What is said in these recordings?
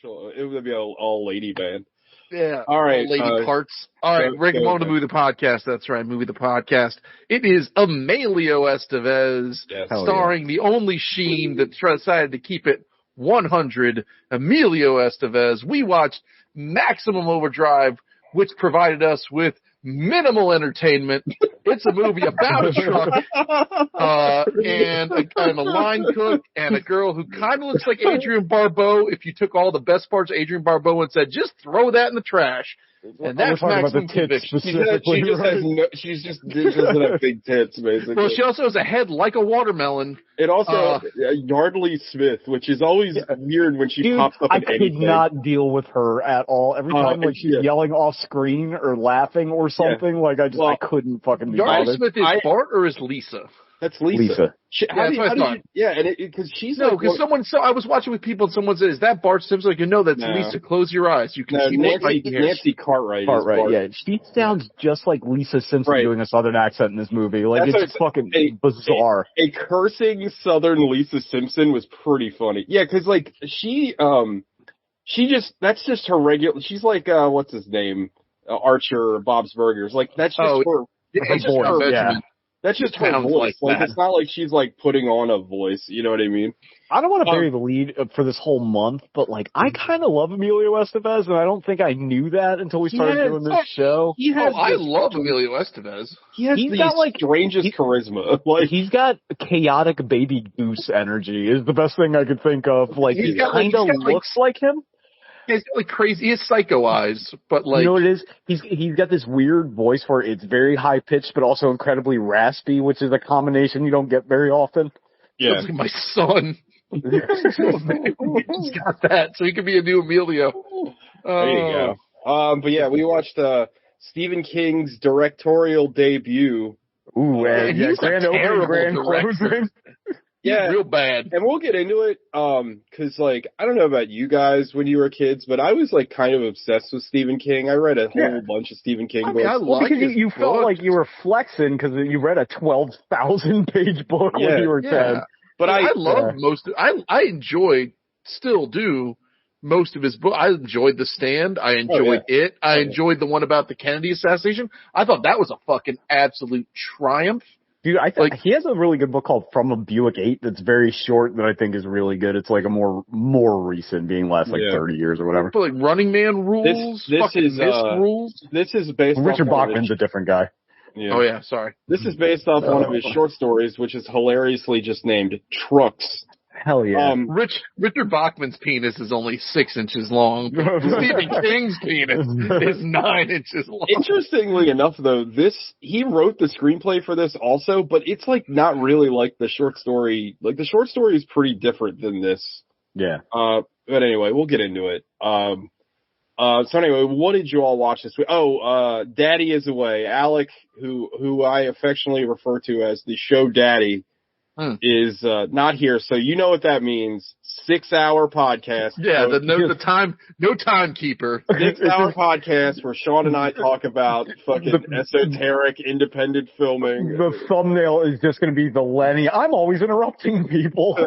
It would be a all lady band. Yeah. All right. Lady parts. All right. Rick, welcome to Movie the Podcast. That's right. Movie the Podcast. It is Emilio Estevez starring the only Sheen that decided to keep it 100. Emilio Estevez. We watched Maximum Overdrive, which provided us with minimal entertainment. It's a movie about a truck and a line cook and a girl who kind of looks like Adrienne Barbeau if you took all the best parts of Adrienne Barbeau and said, just throw that in the trash. And that's Maximum Conviction. She just doesn't have big tits, basically. Well, she also has a head like a watermelon. It also Yardley Smith, which is always weird when she pops up in anything. I could not deal with her at all. Every time she's yelling off screen or laughing or something, I couldn't fucking be bothered. Yardley Smith is Bart or is Lisa? That's Lisa. Because she's because I was watching with people and someone said, "Is that Bart Simpson?" Like, no, that's Lisa. Close your eyes. You can see Nancy Cartwright. Yeah, she sounds just like Lisa Simpson doing a Southern accent in this movie. Like, it's fucking bizarre. A cursing Southern Lisa Simpson was pretty funny. Yeah, because that's just her regular. She's like what's his name, Archer or Bob's Burgers. Like that's just her. That's just her. Yeah. That's just her voice. Like it's not like she's putting on a voice. You know what I mean? I don't want to bury the lead for this whole month, but I kind of love Emilio Estevez, and I don't think I knew that until we started doing this show. I love Emilio Estevez. He's got strangest charisma. He's got chaotic baby goose energy. Is the best thing I could think of. He kind of looks like him. He's got crazy, he has psycho eyes, but you know what it is? He's got this weird voice where it's very high pitched, but also incredibly raspy, which is a combination you don't get very often. Yeah, like my son. He's got that, so he could be a new Emilio. There you go. But yeah, we watched Stephen King's directorial debut. Ooh, and he's grand opening, grand closing. Yeah, real bad. And we'll get into it, cause I don't know about you guys when you were kids, but I was kind of obsessed with Stephen King. I read a whole bunch of Stephen King books. Because you felt like you were flexing because you read a 12,000 page book when you were 10. But I love I enjoyed, still do, most of his book. I enjoyed The Stand. I enjoyed it. I enjoyed the one about the Kennedy assassination. I thought that was a fucking absolute triumph. Dude, he has a really good book called From a Buick 8 that's very short that I think is really good. It's a more recent, being last 30 years or whatever. But Running Man rules. This is rules. This is based. Richard Bachman's a different guy. Yeah. Oh yeah, sorry. This is based off one of his short stories, which is hilariously just named Trucks. Hell yeah. Richard Bachman's penis is only 6 inches long. Stephen King's penis is 9 inches long. Interestingly enough, though, he wrote the screenplay for this also, but it's not really like the short story. Like the short story is pretty different than this. Yeah. But anyway, we'll get into it. So anyway, what did you all watch this week? Daddy is Away. Alec, who I affectionately refer to as the show Daddy, is not here, so you know what that means. 6-hour podcast. Yeah, no timekeeper. 6-hour podcast where Sean and I talk about fucking esoteric independent filming. The thumbnail is just going to be the Lenny. I'm always interrupting people.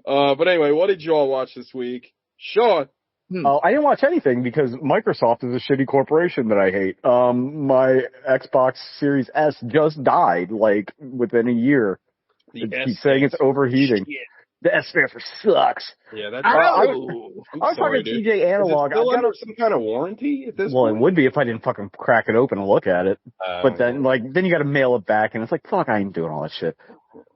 But anyway, what did you all watch this week? Sean? I didn't watch anything because Microsoft is a shitty corporation that I hate. My Xbox Series S just died, within a year. He's saying it's overheating. Shit. The S stands for sucks. Yeah, that's. I was talking to TJ Analog. Is it still under some kind of warranty at this point? Well, it would be if I didn't fucking crack it open and look at it. But then you got to mail it back, and it's fuck, I ain't doing all that shit.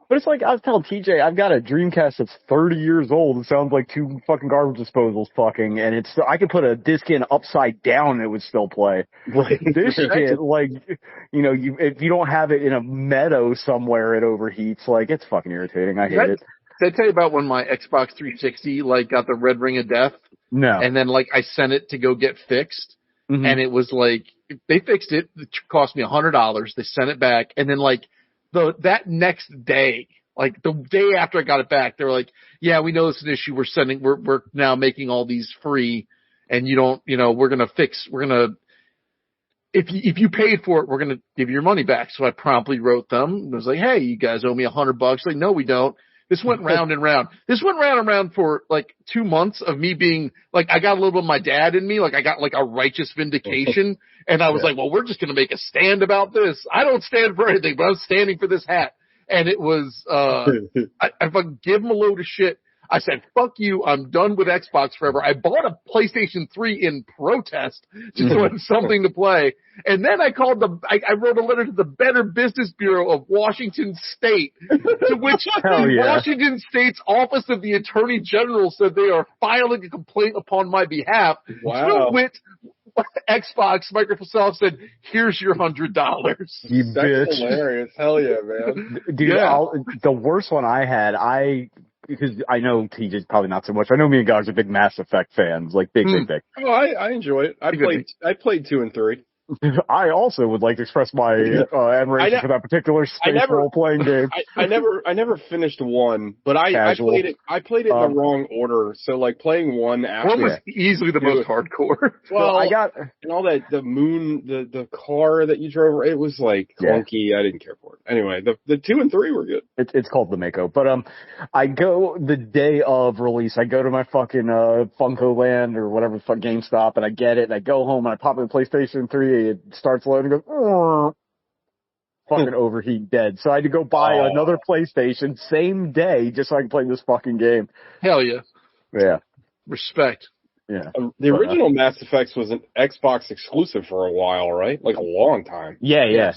But it's I was telling TJ, I've got a Dreamcast that's 30 years old. It sounds like 2 fucking garbage disposals fucking, and I could put a disc in upside down and it would still play. This shit, if you don't have it in a meadow somewhere, it overheats. It's fucking irritating. I hate it. Did I tell you about when my Xbox 360 got the red ring of death? No. And then I sent it to go get fixed, and it was they fixed it. It cost me $100. They sent it back, and then that next day, the day after I got it back, they were like, yeah, we know it's an issue. We're now making all these free, and if you paid for it, we're going to give you your money back. So I promptly wrote them and was like, hey, you guys owe me $100. No, we don't. This went round and round. This went round and round for like 2 months of me being like, I got a little bit of my dad in me. Like I got like a righteous vindication. And I was like, well, we're just going to make a stand about this. I don't stand for anything, but I'm standing for this hat. And it was, I fucking give him a load of shit. I said, fuck you, I'm done with Xbox forever. I bought a PlayStation 3 in protest just to have something to play. And then I called I wrote a letter to the Better Business Bureau of Washington State, to which Washington State's Office of the Attorney General said they are filing a complaint upon my behalf. Wow. To which Xbox, Microsoft said, here's your $100. You That's bitch. hilarious. Hell yeah, man. Dude, the worst one I had, because I know TJ's probably not so much. I know me and Gogs are big Mass Effect fans, like big. Oh, I enjoy it. I played 2 and 3. I also would like to express my admiration for that particular space role-playing game. I never finished 1, but I played it. I played it in the wrong order. So like playing 1 after 1 was easily the most hardcore. Well, I got and all that the moon, the car that you drove. It was like clunky. I didn't care for it. Anyway, the 2 and 3 were good. It's called the Mako, but I go the day of release. I go to my fucking Funko Land or whatever the fuck GameStop, and I get it. And I go home and I pop in the PlayStation 3. It starts loading and goes, fucking overheat dead. So I had to go buy another PlayStation same day just so I can play this fucking game. Hell yeah. Yeah. Respect. Yeah. The original Mass Effect was an Xbox exclusive for a while, right? Like a long time. Yeah. Yeah.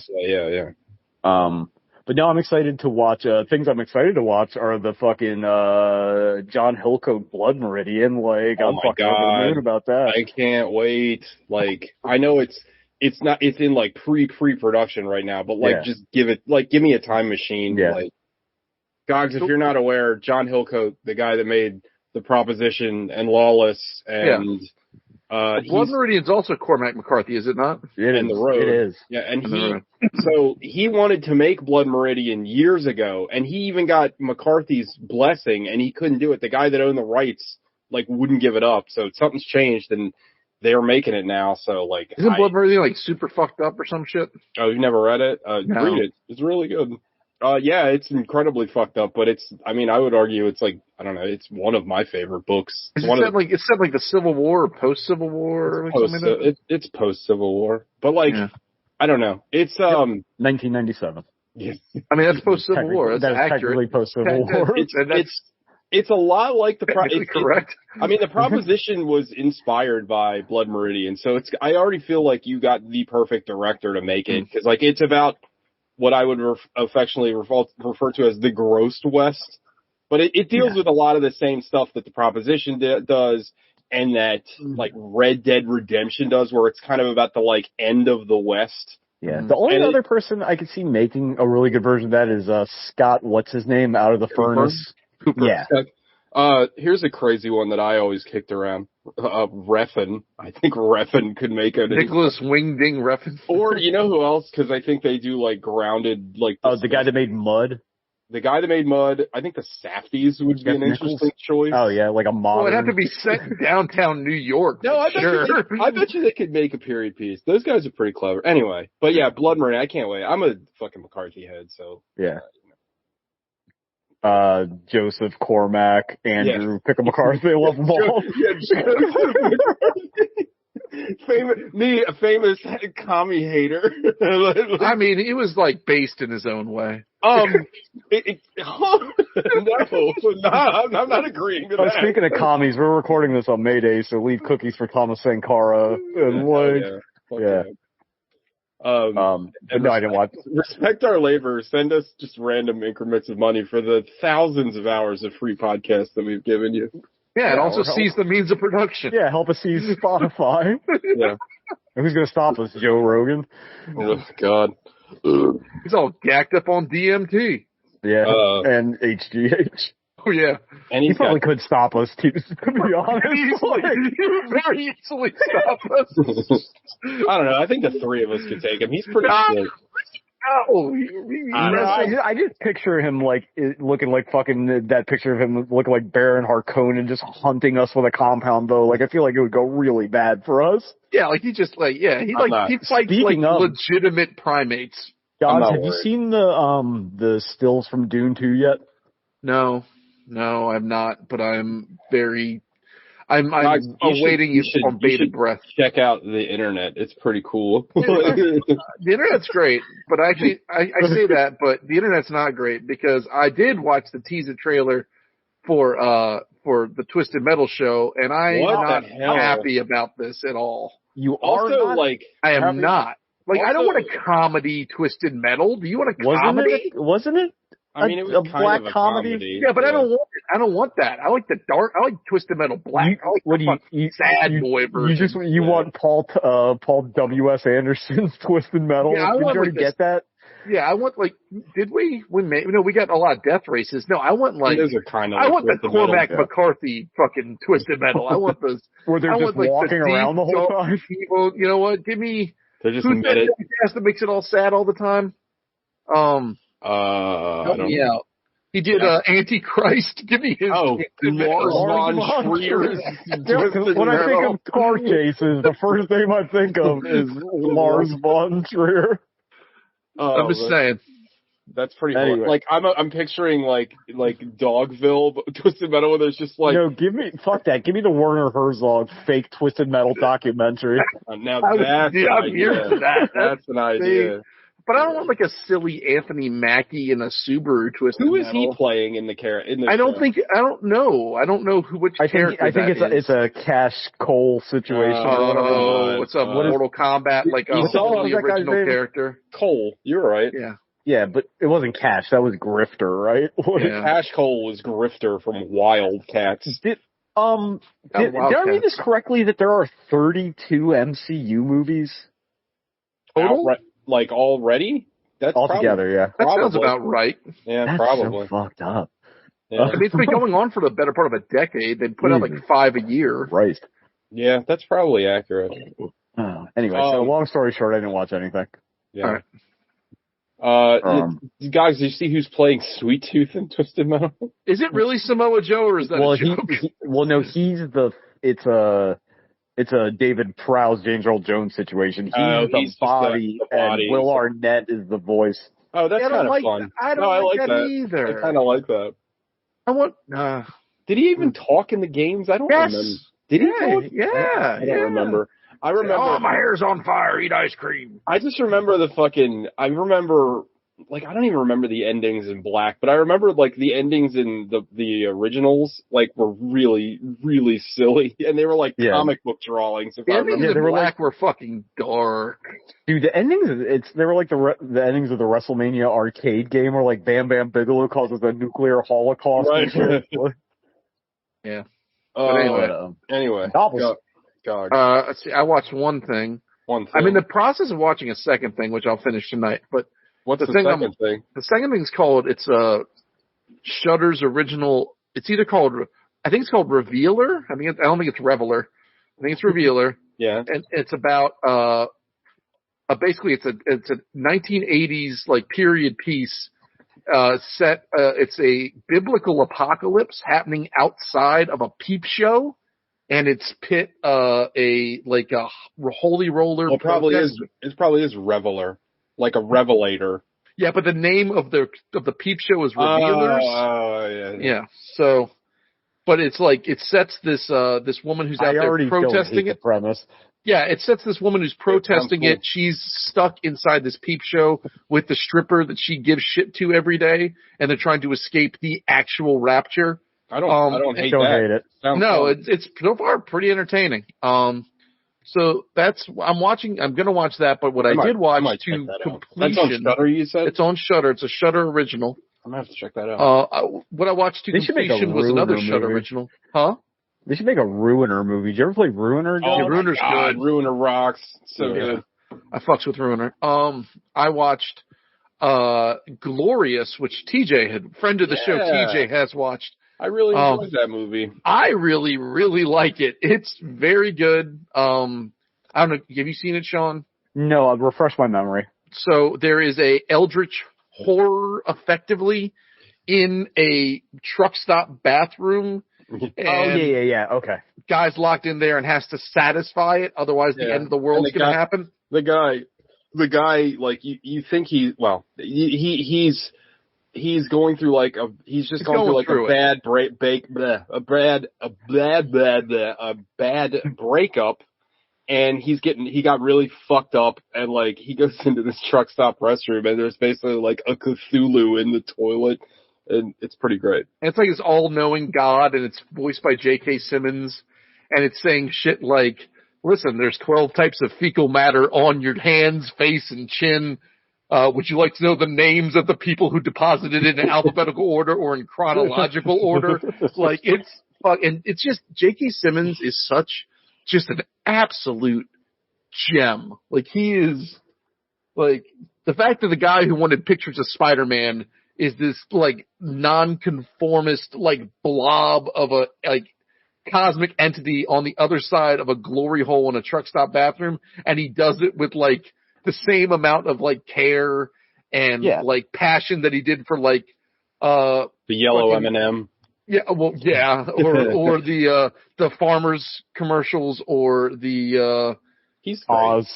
But no, I'm excited to watch, things I'm excited to watch are the fucking, John Hillcoat Blood Meridian. Like, I'm fucking over the moon about that. I can't wait. Like, I know it's in like pre-production right now, but like, just give me a time machine. Yeah. Like, Gogs, if you're not aware, John Hillcoat, the guy that made The Proposition and Lawless and, Blood Meridian's also Cormac McCarthy, is it not? The Road. It is. Yeah, and so he wanted to make Blood Meridian years ago, and he even got McCarthy's blessing, and he couldn't do it. The guy that owned the rights, like, wouldn't give it up. So something's changed, and they're making it now. So like, isn't Blood Meridian like super fucked up or some shit? Oh, you've never read it? No. Read it. It's really good. Yeah, it's incredibly fucked up, but I would argue it's like, I don't know, it's one of my favorite books. It's set like the Civil War or post-Civil War or something like that? It's post-Civil War. But like, I don't know. It's, 1997. Yeah. I mean, that's post-Civil War. That's technically post-Civil War. It's a lot like correct. I mean, The Proposition was inspired by Blood Meridian, so I already feel like you got the perfect director to make it, because like, it's about what I would affectionately refer to as the gross West. But it deals with a lot of the same stuff that The Proposition does, and that like Red Dead Redemption does, where it's kind of about the like end of the West. Yeah. The only other person I could see making a really good version of that is Scott, what's his name, Out of the Furnace. Cooper. Yeah. Here's a crazy one that I always kicked around. Refn. I think Refn could make it. Nicholas Wingding Refn. Or, you know who else? Because I think they do like grounded, like. Oh, the guy that made Mud? The guy that made Mud. I think the Safdies would be an interesting choice. Oh, yeah, like a modern. Well, it'd have to be set in downtown New York. No, I bet you they could make a period piece. Those guys are pretty clever. Anyway, but yeah, Blood Meridian, I can't wait. I'm a fucking McCarthy head, so. Yeah. Joseph, Cormac, Andrew, Pickle McCarthy, I love them all. A famous commie hater. I mean, he was like based in his own way. No, I'm not agreeing to that. Speaking of commies, we're recording this on May Day, so leave cookies for Thomas Sankara and like, no, I didn't watch. Respect our labor. Send us just random increments of money for the thousands of hours of free podcasts that we've given you. Yeah, and also seize the means of production. Yeah, help us seize Spotify. Yeah. And who's going to stop us? Joe Rogan? Oh, God. He's all gacked up on DMT. Yeah, and HGH. Oh, yeah. And he probably could stop us, too, to be honest. He would very easily stop us. I don't know. I think the three of us could take him. He's pretty good. No, I just picture him like looking like fucking that picture of him looking like Baron Harkonnen just hunting us with a compound bow. Like I feel like it would go really bad for us. Yeah, like he fights like legitimate primates. Guys, have you seen the stills from Dune 2 yet? No, I'm not. But I'm awaiting it on bated breath. Check out the internet; it's pretty cool. The internet's great, but actually, I say that, but the internet's not great because I did watch the teaser trailer for the Twisted Metal show, and I'm not happy about this at all. You are also not? like I am not. Like, also, I don't want a comedy Twisted Metal. Do you want a comedy? Wasn't it? I mean, it was a black comedy. Yeah, but I don't want it. I don't want that. I like the dark. I like Twisted Metal Black. I like sad boy version. You want Paul W.S. Anderson's Twisted Metal? Yeah, Did you already get that? Yeah, I want we got a lot of death races. No, I want those are kind of I want the Cormac McCarthy fucking Twisted Metal. I want those where they're just walking around the whole time. People, you know what? Give me they're just who's that jackass that makes it all sad all the time? I don't know. He did Antichrist. Give me his. Lars von Trier's. When I think of car chases, the first name I think of is Lars von Trier. I'm just saying. That's pretty cool. Like I'm picturing like Dogville Twisted Metal where there's just like fuck that. Give me the Werner Herzog fake Twisted Metal documentary. Now that's an idea. But I don't want like a silly Anthony Mackie in a Subaru Twisted Metal. Who is Metal. he playing in the I don't know. I don't know which character. I think it's a Cash Cole situation. It's a Mortal Kombat like a original character. Cole, you're right. Yeah. Yeah, but it wasn't Cash. That was Grifter, right? Yeah. Cash Cole was Grifter from Wildcats. Did I read this correctly that there are 32 MCU movies total? Like already? That's altogether, yeah. That sounds about right. Yeah, that's probably. So fucked up. Yeah. I mean, it's been going on for the better part of a decade. They put out like 5 a year. Right. Yeah, that's probably accurate. Anyway, so long story short, I didn't watch anything. Yeah. All right. Guys, did you see who's playing Sweet Tooth in Twisted Metal? Is it really Samoa Joe or is that a joke? It's a David Prowse, James Earl Jones situation. He's the body, and Will Arnett is the voice. Oh, that's kind of fun. I don't like that I either. kind of like that. I want. Did he even talk in the games? I don't remember. Did he talk? Yeah. I don't remember. I remember. Oh, my hair's on fire. Eat ice cream. I just remember I don't even remember the endings in Black, but I remember like the endings in the originals like were really, really silly, and they were like comic book drawings. The endings in Black were fucking dark. Dude, the endings they were like the endings of the WrestleMania arcade game where like Bam Bam Bigelow causes a nuclear holocaust. Right. Yeah. Anyway. Let's see. I watched one thing. I'm in the process of watching a second thing, which I'll finish tonight, but. What's the second thing? The second thing's called, it's Shudder's original, I think it's called Revealer. I don't think it's Reveler. I think it's Revealer. Yeah. And it's about, basically it's a 1980s like period piece, set, it's a biblical apocalypse happening outside of a peep show. And it's pit, a holy roller. Well, it probably is Reveler. Like a revelator. Yeah, but the name of the peep show is Revealers. Yeah. So, but it's like it sets this woman who's out there protesting it. Premise. Yeah, it sets this woman who's protesting it. She's stuck inside this peep show with the stripper that she gives shit to every day, and they're trying to escape the actual rapture. I don't hate it. It's so far pretty entertaining. So I'm gonna watch that, but what I did watch to completion. That's on Shudder, you said? It's on Shudder. It's a Shudder original. I'm gonna have to check that out. What I watched to completion was another Shudder original. Huh? They should make a Ruiner movie. Did you ever play Ruiner? Oh, Ruiner's good. Ruiner rocks. So good. I fucks with Ruiner. I watched, Glorious, which friend of the show, TJ has watched. I really enjoyed that movie. I really, really like it. It's very good. I don't know. Have you seen it, Sean? No, I'll refresh my memory. So there is a eldritch horror effectively in a truck stop bathroom. Yeah. Okay. Guy's locked in there and has to satisfy it. Otherwise the end of the world's going to happen. The guy, like you think he's he's going through like he's just going through like a bad breakup, and he got really fucked up, and like he goes into this truck stop restroom, and there's basically like a Cthulhu in the toilet, and it's pretty great. And it's like this all-knowing God, and it's voiced by J.K. Simmons, and it's saying shit like, listen, there's 12 types of fecal matter on your hands, face, and chin. Would you like to know the names of the people who deposited it in alphabetical order or in chronological order? Like, it's just, J.K. Simmons is just an absolute gem. Like, he is, like, the fact that the guy who wanted pictures of Spider-Man is this, like, non-conformist, like, blob of a, like, cosmic entity on the other side of a glory hole in a truck stop bathroom, and he does it with, like, the same amount of, like, care and, like, passion that he did for, like, the yellow M&M. Yeah, well, yeah, or the farmers commercials, or the he's Oz.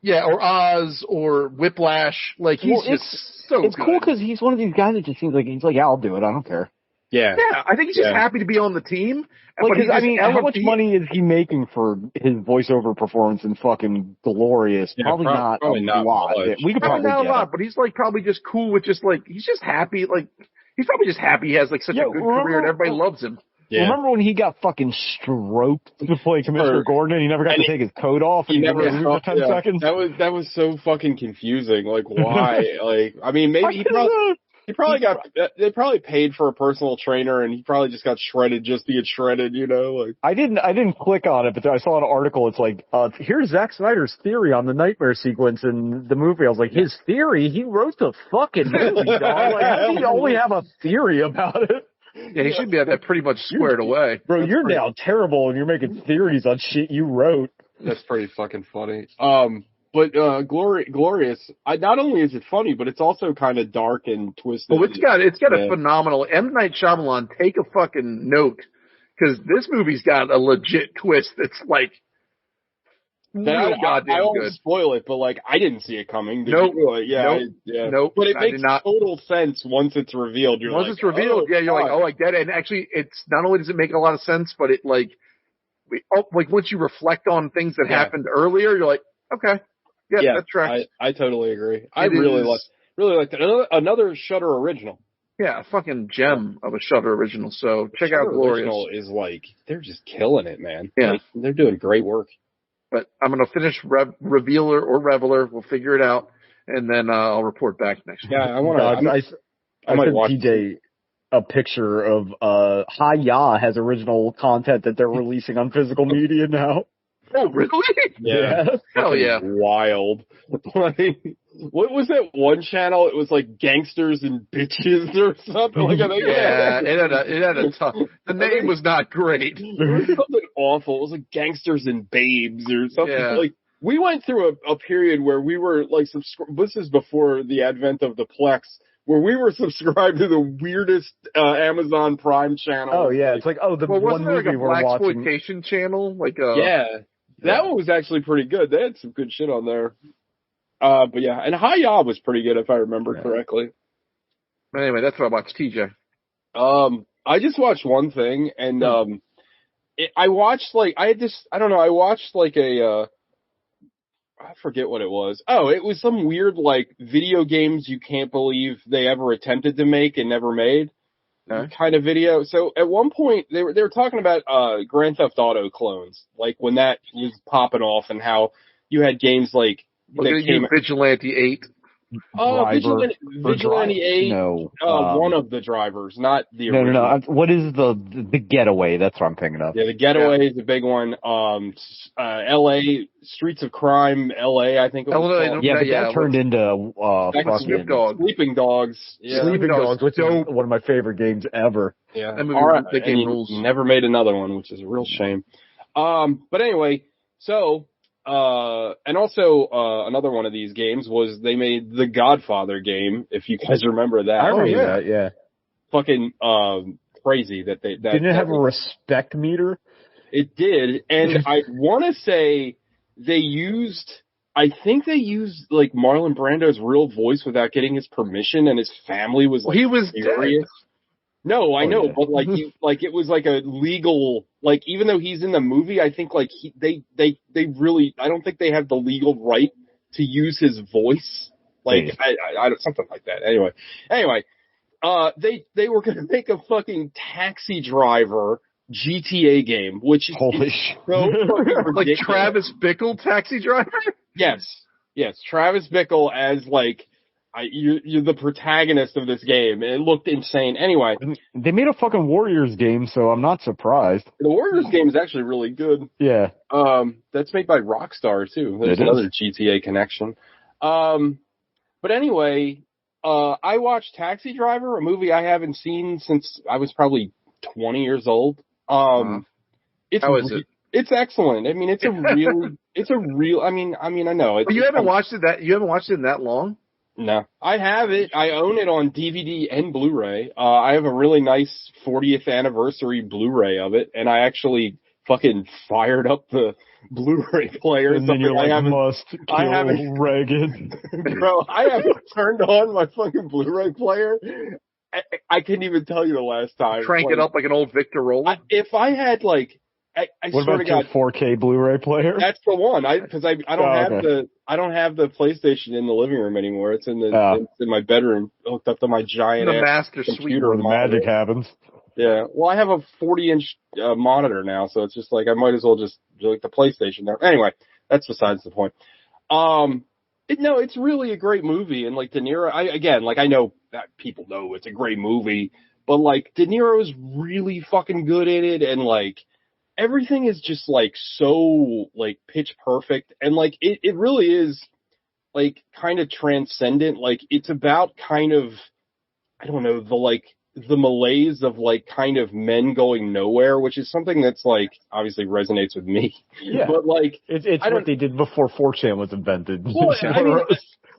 Yeah, or Oz, or Whiplash. Like, he's it's good. Cool because he's one of these guys that just seems like he's like, yeah, I'll do it. I don't care. Yeah. Yeah, I think he's just happy to be on the team. Like, I mean, how much money is he making for his voiceover performance in fucking Glorious? Yeah, probably not a lot. We could probably not a lot, but he's like probably just cool with just like, he's just happy. Like, he's probably just happy he has like such a good career and everybody loves him. Yeah. Remember when he got fucking stroked to play Commissioner Gordon and he never got to take his coat off and he never moved for 10 seconds? That was so fucking confusing. Like, why? Like, I mean, maybe they probably paid for a personal trainer and he probably just got shredded just to get shredded, you know? Like, I didn't click on it, but I saw an article. It's like, here's Zack Snyder's theory on the nightmare sequence in the movie. I was like, his theory? He wrote the fucking movie, dog. Like, how do you only have a theory about it? Yeah, he should be at that pretty much squared away. Bro, you're now terrible and you're making theories on shit you wrote. That's pretty fucking funny. But Glorious, not only is it funny, but it's also kind of dark and twisted. Oh, it's got a phenomenal M. Night Shyamalan. Take a fucking note, because this movie's got a legit twist that's like really goddamn I won't spoil it, but like I didn't see it coming. Nope. Nope. But it makes total sense once it's revealed. Once it's revealed, you're like, oh, I get it. And actually, it's not only does it make a lot of sense, but it like once you reflect on things that happened earlier, you're like, okay. Yeah, that tracks. I totally agree. I really like that. Another Shudder original. Yeah, a fucking gem of a Shudder original. So check out Glorious. Original is like, they're just killing it, man. Yeah. Like, they're doing great work. But I'm going to finish Revealer or Reveler. We'll figure it out. And then I'll report back next week. Yeah, I might sent watch TJ a picture of Hi-Ya has original content that they're releasing on physical media now. Oh, really? Yeah. Hell yeah. Wild. Like, what was that one channel? It was like Gangsters and Bitches or something. Like, it had a tough. The name was not great. It was something awful. It was like Gangsters and Babes or something. Yeah. Like, we went through a period where we were like this is before the advent of the Plex, where we were subscribed to the weirdest Amazon Prime channel. Oh yeah, it's like one movie like we're watching. Blaxploitation channel, like that one was actually pretty good. They had some good shit on there. But yeah, and Hi-Ya was pretty good if I remember correctly. But anyway, that's what I watched, TJ. I just watched one thing, and I watched like I watched like a I forget what it was. Oh, it was some weird like video games you can't believe they ever attempted to make and never made. Kind of video. So at one point they were talking about Grand Theft Auto clones, like when that was popping off, and how you had games like Vigilante 8. Oh, Vigilante 8. No, one of the drivers, not the original. No. What is the Getaway? That's what I'm thinking of. Yeah, the Getaway is a big one. L.A. Streets of Crime, L.A. I think it was. That turned into Sleeping Dogs. Yeah. Sleeping Dogs, which is one of my favorite games ever. Yeah, the game rules. Never made another one, which is a real shame. But anyway, so. And also, another one of these games was they made the Godfather game, if you guys remember that. I remember that, yeah. Fucking, crazy that they, Didn't it have a respect meter? It did, and I want to say they used I think they used like Marlon Brando's real voice without getting his permission, and his family was like he was furious. Dead. No, I know, but like it was like a legal, like even though he's in the movie, I think like they really, I don't think they have the legal right to use his voice, like I something like that. Anyway, they were gonna make a fucking Taxi Driver GTA game, which is holy so fucking ridiculous. Like Travis Bickle Taxi Driver. Yes, Travis Bickle as like. You're the protagonist of this game. It looked insane. Anyway. They made a fucking Warriors game, so I'm not surprised. The Warriors game is actually really good. Yeah. That's made by Rockstar, too. There's another GTA connection. But anyway, I watched Taxi Driver, a movie I haven't seen since I was probably 20 years old. How is it? It's excellent. I mean, it's a real, I mean, I know. You haven't watched it in that long? No, I have it. I own it on DVD and Blu-ray. I have a really nice 40th anniversary Blu-ray of it, and I actually fucking fired up the Blu-ray player. And then you're like, I haven't Reagan. Bro, I haven't turned on my fucking Blu-ray player. I couldn't even tell you the last time. Crank it up like an old Victrola? If I had like, I what swear about to God, your 4K Blu-ray player? That's the one. Because I don't have the PlayStation in the living room anymore. It's in it's in my bedroom, hooked up to my giant master computer. Where the magic happens. Yeah. Well, I have a 40-inch monitor now, so it's just like I might as well just do like the PlayStation there. Anyway, that's besides the point. It's really a great movie, and like De Niro. I know that people know it's a great movie, but like De Niro's really fucking good in it, and like. Everything is just like so like pitch perfect, and like it really is like kind of transcendent. Like it's about kind of, I don't know, the malaise of like kind of men going nowhere, which is something that's like obviously resonates with me. Yeah. But like it's what they did before 4chan was invented. Well, I mean,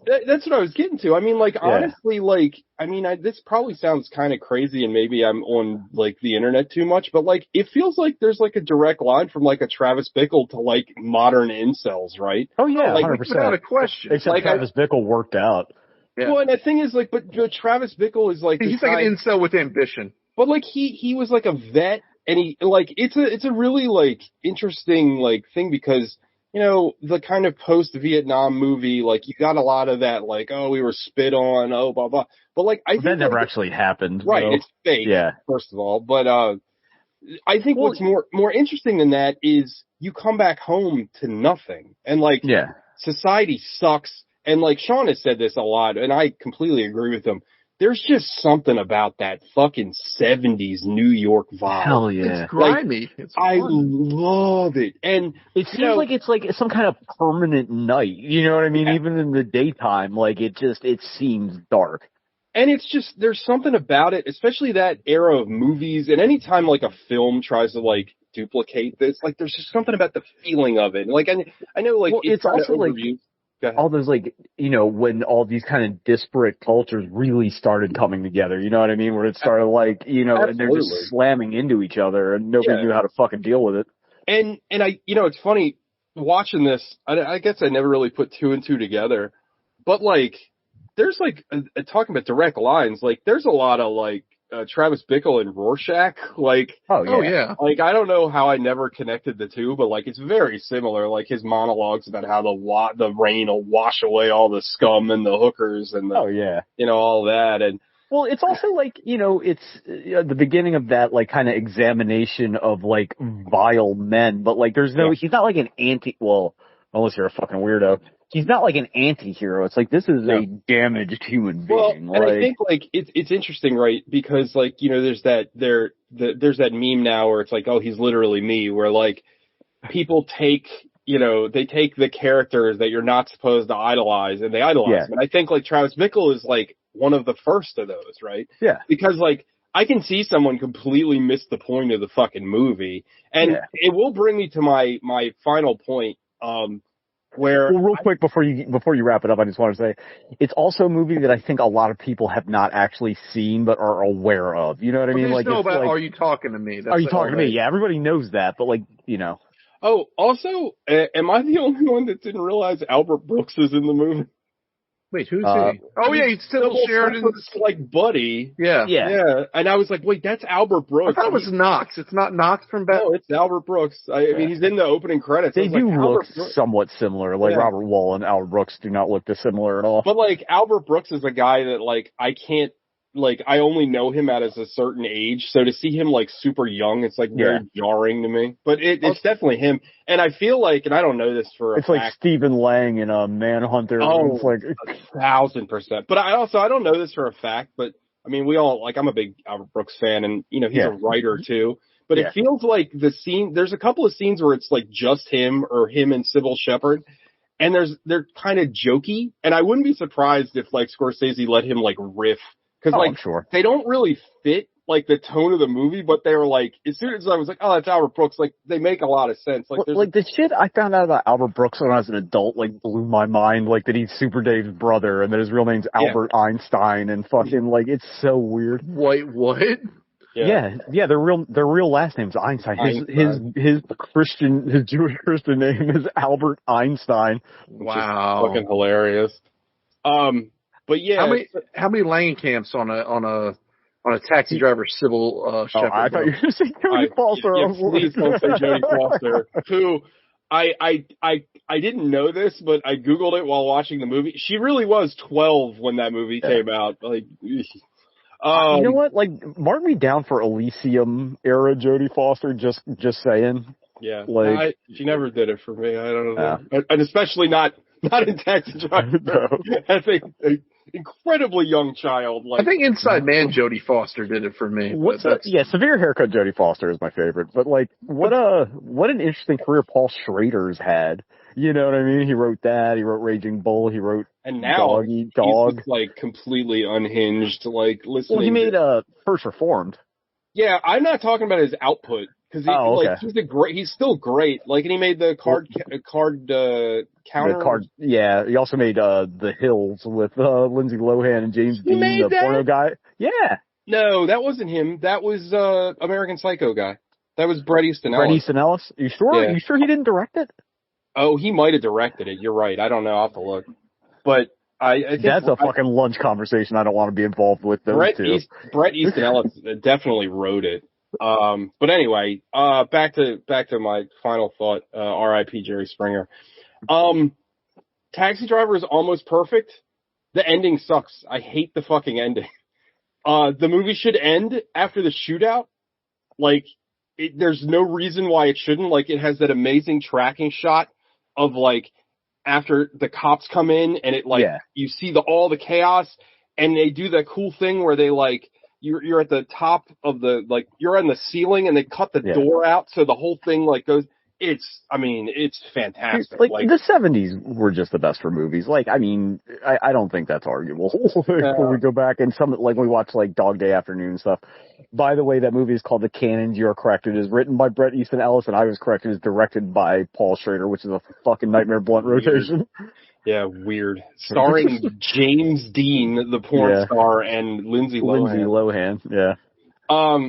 that's what I was getting to. I mean, like, honestly, like, I mean, this probably sounds kind of crazy, and maybe I'm on like the internet too much, but like, it feels like there's like a direct line from like a Travis Bickle to like modern incels, right? Oh yeah, like, 100%. Without a question. Except like, Travis Bickle worked out. Yeah. Well, and the thing is, like, but Travis Bickle is like he's like an incel with ambition. But like he was like a vet, and he like it's a really like interesting like thing because. You know, the kind of post-Vietnam movie, like, you got a lot of that, like, oh, we were spit on, oh, blah, blah. But, like, I think... That never actually happened. Right, it's fake, first of all. But I think what's more interesting than that is you come back home to nothing. And, like, society sucks. And, like, Sean has said this a lot, and I completely agree with him. There's just something about that fucking 70s New York vibe. Hell yeah. It's grimy. Like, I love it. And it seems like it's like some kind of permanent night. You know what I mean? Yeah. Even in the daytime, like it seems dark. And it's just, there's something about it, especially that era of movies. And anytime like a film tries to like duplicate this, like there's just something about the feeling of it. Like I know like it's also like all those like, you know, when all these kind of disparate cultures really started coming together, you know what I mean? Where it started like, you know, and they're just slamming into each other and nobody knew how to fucking deal with it. And I, you know, it's funny watching this. I guess I never really put two and two together, but like, there's like, talking about direct lines, like there's a lot of like, Travis Bickle and Rorschach, like, oh yeah, like I don't know how I never connected the two, but like it's very similar. Like his monologues about how the rain will wash away all the scum and the hookers and you know, all that. And well, it's also like, you know, it's the beginning of that like kind of examination of like vile men, but like there's he's not like an unless you're a fucking weirdo. He's not like an anti-hero. It's like, this is a damaged human being. Well, and I think like it's interesting, right? Because like, you know, there's that meme now where it's like, oh, he's literally me, where like people take, you know, they take the characters that you're not supposed to idolize and they idolize them. And I think like Travis Bickle is like one of the first of those, right? Yeah. Because like I can see someone completely miss the point of the fucking movie. And it will bring me to my final point. Real quick before you wrap it up, I just want to say it's also a movie that I think a lot of people have not actually seen but are aware of. You know what I mean? Like, Are You Talking to Me? Are You Talking to Me? Yeah, everybody knows that, but like, you know. Oh, also, am I the only one that didn't realize Albert Brooks is in the movie? Wait, who's he? Oh yeah, he's Sybil Sheridan's like buddy. Yeah. And I was like, wait, that's Albert Brooks. I thought it was Knox. It's not Knox from Batman. No, it's Albert Brooks. I mean, he's in the opening credits. They do look somewhat similar. Like Robert Wall and Albert Brooks do not look dissimilar at all. But like Albert Brooks is a guy that like I can't. Like, I only know him at a certain age, so to see him, like, super young, it's, like, very jarring to me. But it's definitely him. And I feel like, and I don't know this for a fact. It's like Stephen Lang in Manhunter. Oh, it's like 1,000%. But I don't know this for a fact, but, I mean, we all, like, I'm a big Albert Brooks fan, and, you know, he's a writer, too. But it feels like there's a couple of scenes where it's, like, just him, or him and Sybil Shepherd. And they're kind of jokey. And I wouldn't be surprised if, like, Scorsese let him, like, riff. Because, they don't really fit, like, the tone of the movie, but they were like, as soon as I was like, oh, that's Albert Brooks, like, they make a lot of sense. Like, the shit I found out about Albert Brooks when I was an adult, like, blew my mind. Like, that he's Super Dave's brother, and that his real name's Albert Einstein, and fucking, like, it's so weird. Wait, what? Yeah, their real last name's Einstein. His Jewish Christian name is Albert Einstein. Wow. Fucking hilarious. But yeah, how many lane camps on a taxi driver Sybil Shepherd? I thought you were going to say Jodie Foster. Please don't say Jodie Foster. Who I didn't know this, but I googled it while watching the movie. She really was 12 when that movie came out. Like, you know what? Like, mark me down for Elysium era Jodie Foster. Just saying. Yeah, like she never did it for me. I don't know, and especially not in Taxi Driver. No. I think an incredibly young child. Like, I think Inside Man Jodie Foster did it for me. Severe Haircut Jodie Foster is my favorite. But like, what an interesting career Paul Schrader's had. You know what I mean? He wrote that. He wrote Raging Bull. He wrote Dog Eat Dog. He's like completely unhinged. Like listening. Well, he made First Reformed. Yeah, I'm not talking about his output. Because he's still great. Like, and he made the card counter. He also made The Hills with Lindsay Lohan and James Dean, the porno guy. Yeah. No, that wasn't him. That was American Psycho guy. That was Bret Easton Ellis. Bret Easton Ellis? You sure? Yeah. You sure he didn't direct it? Oh, he might have directed it. You're right. I don't know. I'll have to look. But I think that's a fucking lunch conversation I don't want to be involved with those two. Bret Easton Ellis definitely wrote it. But anyway, back to my final thought, R.I.P. Jerry Springer. Taxi Driver is almost perfect. The ending sucks. I hate the fucking ending. The movie should end after the shootout. Like, there's no reason why it shouldn't. Like, it has that amazing tracking shot of, like, after the cops come in and it, like, you see all the chaos, and they do that cool thing where they, like, you're at the top of like, you're on the ceiling and they cut the door out so the whole thing, like, goes. It's fantastic. Like the 70s were just the best for movies. Like, I mean, I don't think that's arguable. When we go back and like we watch like Dog Day Afternoon and stuff. By the way, that movie is called The Cannons. You're correct. It is written by Bret Easton Ellis, and I was correct. It is directed by Paul Schrader, which is a fucking nightmare blunt rotation. Yeah, weird. Starring James Dean, the porn star, and Lindsay Lohan. Yeah.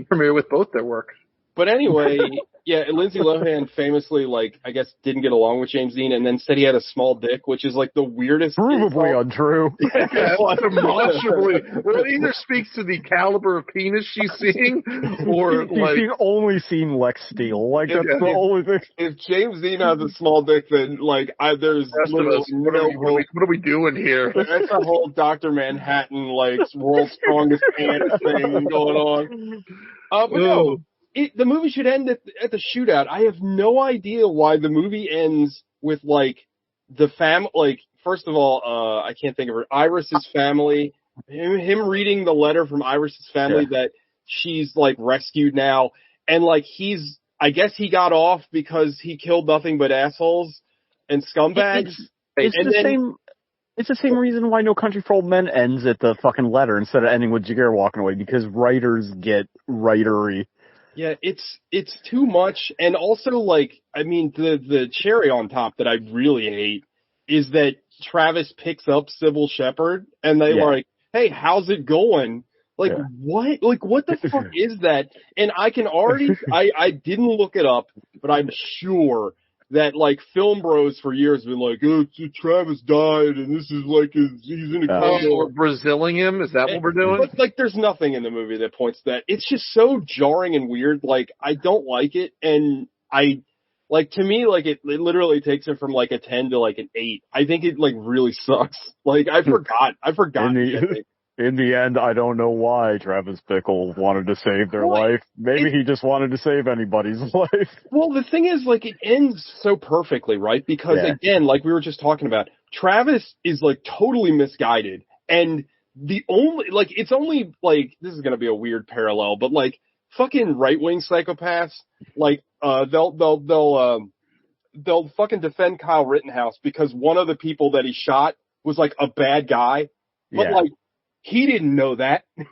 Familiar with both their work. But anyway, Lindsay Lohan famously, like, I guess didn't get along with James Dean and then said he had a small dick, which is like the weirdest. Provably untrue. Demonstrably. Well, it either speaks to the caliber of penis she's seeing, or like. She's only seen Lex Steele. Like, that's the only thing. If James Dean has a small dick, then, like, there's literally what are we doing here? That's a whole Dr. Manhattan, like, world's strongest ant thing going on. But no. The movie should end at the shootout. I have no idea why the movie ends with, like, the like, first of all, I can't think of her, Iris's family, him reading the letter from Iris's family that she's, like, rescued now, and, like, I guess he got off because he killed nothing but assholes and scumbags. It's the same reason why No Country for Old Men ends at the fucking letter instead of ending with Jagger walking away, because writers get writery. Yeah, it's too much. And also, like, I mean, the cherry on top that I really hate is that Travis picks up Sybil Shepherd and they like, hey, how's it going? Like, what? Like, what the fuck is that? And I can already, I didn't look it up, but I'm sure that like film bros for years have been like, oh, Travis died and this is like he's in a coma. We're Braziling him? Is that what we're doing? But like there's nothing in the movie that points to that. It's just so jarring and weird. Like I don't like it, and to me, like it literally takes it from like a 10 to like an 8. I think it like really sucks. Like I forgot. In the end, I don't know why Travis Bickle wanted to save their life. Maybe he just wanted to save anybody's life. Well, the thing is, like, it ends so perfectly, right? Because, again, like we were just talking about, Travis is, like, totally misguided. And the only, like, it's only, like, this is going to be a weird parallel, but, like, fucking right-wing psychopaths, like, they'll fucking defend Kyle Rittenhouse because one of the people that he shot was, like, a bad guy. But, like, he didn't know that. He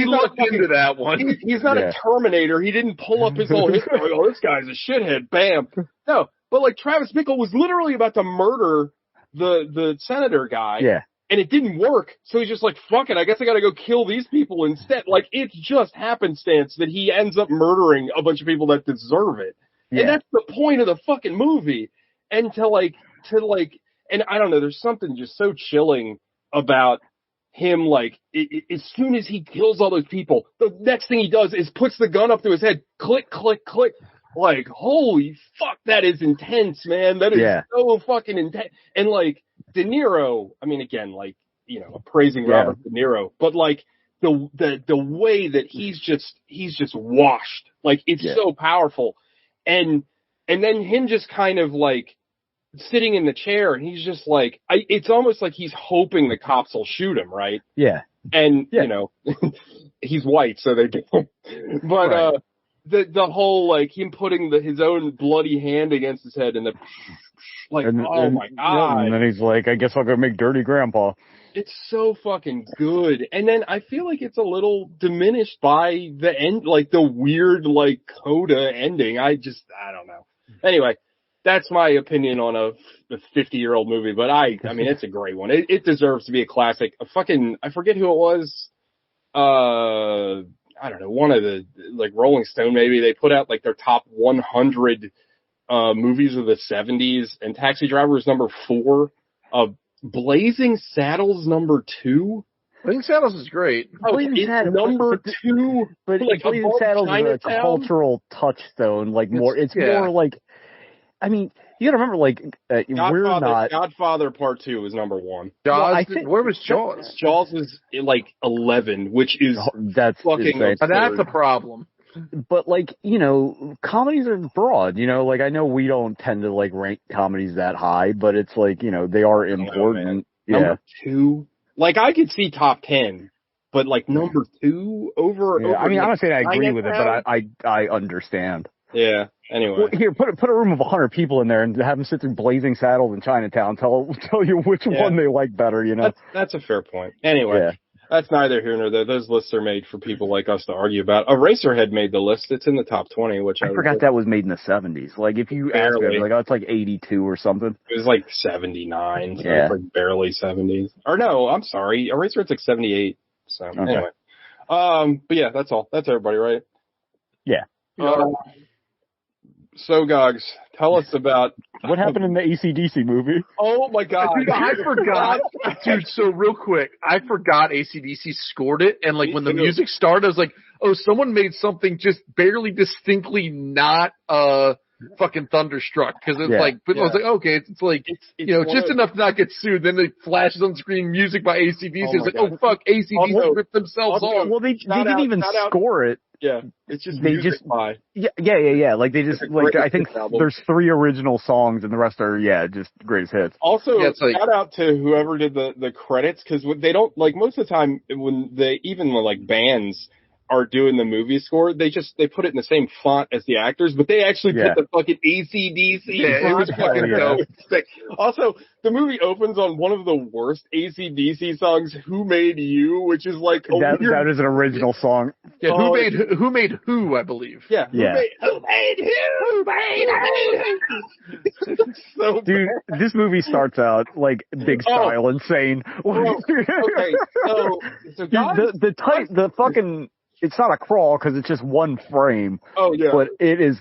looked into that one. He's not a Terminator. He didn't pull up his whole history. Oh, this guy's a shithead. Bam. No, but like Travis Bickle was literally about to murder the senator guy. Yeah. And it didn't work. So he's just like, fuck it. I guess I got to go kill these people instead. Like it's just happenstance that he ends up murdering a bunch of people that deserve it. Yeah. And that's the point of the fucking movie. And and I don't know, there's something just so chilling about him, like, as soon as he kills all those people, the next thing he does is puts the gun up to his head, click, click, click. Like, holy fuck, that is intense, man. That is so fucking intense. And, like, De Niro, I mean, again, like, you know, praising Robert De Niro, but, like, the way that he's just washed. Like, it's so powerful. And then him just kind of, like, sitting in the chair, and he's just like, it's almost like he's hoping the cops will shoot him, right? Yeah. And, you know, he's white, so they don't. But, the whole, like, him putting his own bloody hand against his head and my God. And then he's like, I guess I'll go make Dirty Grandpa. It's so fucking good. And then I feel like it's a little diminished by the end, like the weird, like, coda ending. I don't know. Anyway. That's my opinion on a 50-year-old movie, but I mean, it's a great one. It deserves to be a classic. I forget who it was. I don't know, one of the, like, Rolling Stone, maybe, they put out, like, their top 100 movies of the 70s, and Taxi Driver is number 4. Blazing Saddles number 2. Blazing Saddles is great. Blazing Saddles number 2. But like, Blazing Saddles is a cultural touchstone, like, more, it's more like, I mean, you gotta remember, like, Godfather Part 2 was number 1. Jaws, where was Jaws? Jaws is, like, 11, which is that's fucking absurd. That's a problem. But, like, you know, comedies are broad, you know, like, I know we don't tend to, like, rank comedies that high, but it's like, you know, they are important. Number 2? Like, I could see top 10, but, like, number 2 over... I mean, I'm not saying I agree with it, but I understand. Yeah. Anyway, well, here, put a room of 100 people in there and have them sit through Blazing Saddles in Chinatown. Tell you which one they like better. You know, that's a fair point. Anyway, that's neither here nor there. Those lists are made for people like us to argue about. Eraserhead made the list. It's in the top 20, which I forgot that was made in the 70s. Like, if you ask me, like, oh, it's like 82 or something. It was like 79. So it's like barely 70s. Or no, I'm sorry, Eraserhead's like 78. So anyway, but yeah, that's all. That's everybody, right? Yeah. So, Gogs, tell us about... What happened in the AC/DC movie? Oh, my God. I forgot. Dude, so real quick, I forgot AC/DC scored it, and, like, when the music started, I was like, oh, someone made something just barely distinctly not fucking Thunderstruck, because it's like, but I was like, okay, it's like, you know, just enough to not get sued. Then it flashes on screen music by AC/DC. It's like, oh, fuck, AC/DC ripped themselves off. Well, they didn't even score it. Yeah, it's just music by. Yeah. Like, they just, like, I think there's 3 original songs and the rest are, just greatest hits. Also, shout out to whoever did the credits, because they don't, like, most of the time when like, bands are doing the movie score, they put it in the same font as the actors, but they actually put the fucking AC/DC. Yeah, it was fucking dope. Also, the movie opens on one of the worst AC/DC songs, "Who Made You," which is like that is an original song. Yeah, who made who, I believe. Yeah. Who made who? So dude, this movie starts out like big style, insane. Okay, so guys, the fucking. It's not a crawl because it's just one frame. Oh, yeah. But it is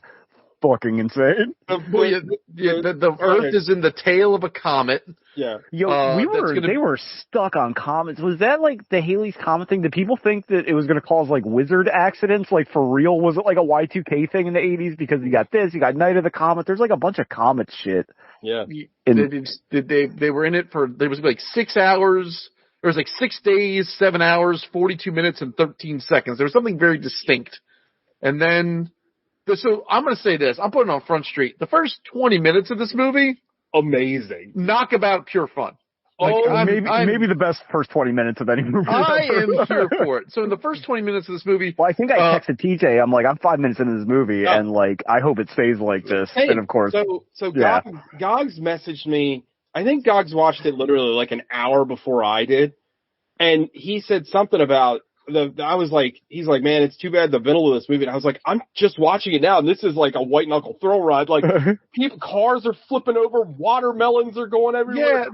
fucking insane. The Earth is in the tail of a comet. Yeah. Yo, they were stuck on comets. Was that like the Halley's Comet thing? Did people think that it was going to cause like wizard accidents? Like for real? Was it like a Y2K thing in the 80s? Because you got this, you got Night of the Comet. There's like a bunch of comet shit. Yeah. They were in it for, there was like 6 hours. There was like 6 days, 7 hours, 42 minutes, and 13 seconds. There was something very distinct. And then, so I'm going to say this. I'm putting on Front Street. The first 20 minutes of this movie, amazing. Knockabout pure fun. Maybe the best first 20 minutes of any movie. I am here for it. So in the first 20 minets of this movie. Well, I think I texted TJ. I'm like, I'm 5 minutes into this movie, and like, I hope it stays like this. Hey, and of course. So Gogs messaged me. I think Gogs watched it literally like an hour before I did. And he said something about he's like, man, it's too bad the middle of this movie. And I was like, I'm just watching it now, and this is like a white knuckle thrill ride. Like, cars are flipping over, watermelons are going everywhere. Yeah,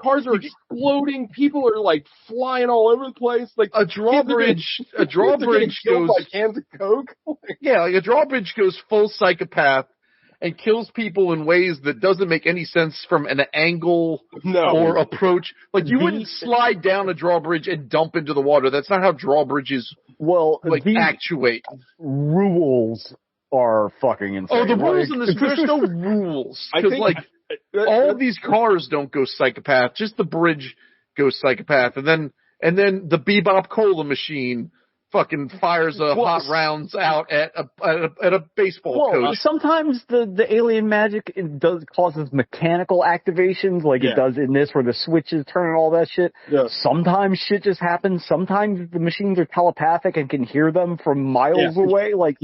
cars are exploding. People are like flying all over the place. Like a drawbridge goes like cans of Coke. Yeah, like a drawbridge goes full psychopath and kills people in ways that doesn't make any sense from an angle or approach. Like, you wouldn't slide down a drawbridge and dump into the water. That's not how drawbridges actuate. Rules are fucking insane. Oh, the rules in this, there's no rules. Because, all of these cars don't go psychopath. Just the bridge goes psychopath. And then the Bebop Cola machine fucking fires hot rounds out at a baseball coach. Sometimes the alien magic causes mechanical activations, like it does in this, where the switches turn and all that shit. Yeah. Sometimes shit just happens. Sometimes the machines are telepathic and can hear them from miles away. Like,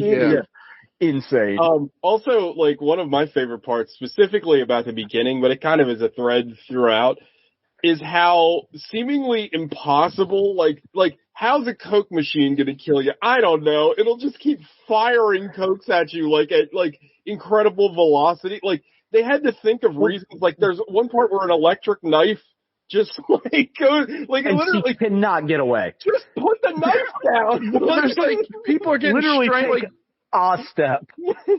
insane. Also, like, one of my favorite parts, specifically about the beginning, but it kind of is a thread throughout, is how seemingly impossible, like how's a Coke machine gonna kill you? I don't know. It'll just keep firing Cokes at you, like at incredible velocity. Like, they had to think of reasons. Like, there's one part where an electric knife just goes, like, and literally she cannot get away. Just put the knife down. There's people are getting strangled. A step.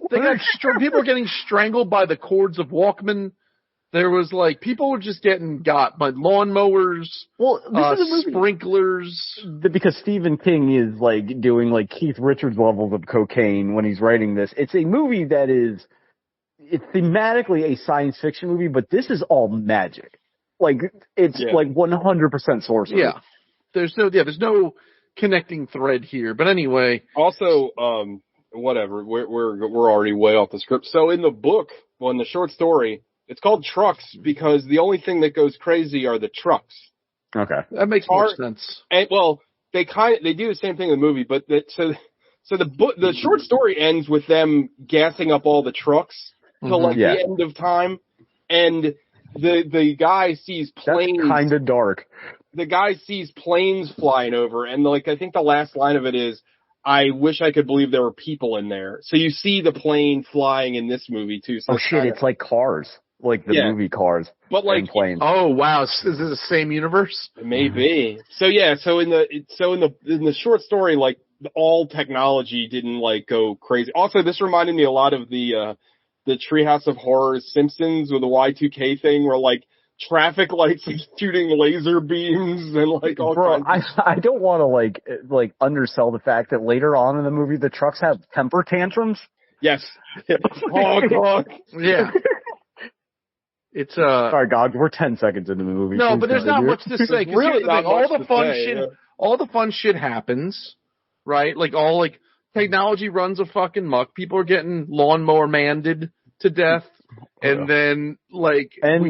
People are getting strangled by the cords of Walkman. There was people were just getting got by lawnmowers, sprinklers. Because Stephen King is doing Keith Richards levels of cocaine when he's writing this. It's a movie that it's thematically a science fiction movie, but this is all magic. It's 100% sorcery. Yeah. There's no connecting thread here. But anyway. Also, whatever. We're already way off the script. So in the book, in the short story, it's called Trucks because the only thing that goes crazy are the trucks. Okay. That makes more sense. And, they do the same thing in the movie, but so the short story ends with them gassing up all the trucks till the end of time, and the guy sees planes. That's kind of dark. The guy sees planes flying over, and I think the last line of it is, I wish I could believe there were people in there. So you see the plane flying in this movie too. So it's like Cars. Like the movie Cars, but planes. Oh wow, is this the same universe? It may be. So in the short story, all technology didn't go crazy. Also, this reminded me a lot of the Treehouse of Horror Simpsons with the Y2K thing, where traffic lights shooting laser beams and all kinds. I don't want to undersell the fact that later on in the movie the trucks have temper tantrums. Yes. Honk. Yeah. It's sorry, God, we're 10 seconds into the movie. No, but there's not much to say. Really, all the fun shit happens, right? Technology runs a fucking muck. People are getting lawnmower manded to death, and then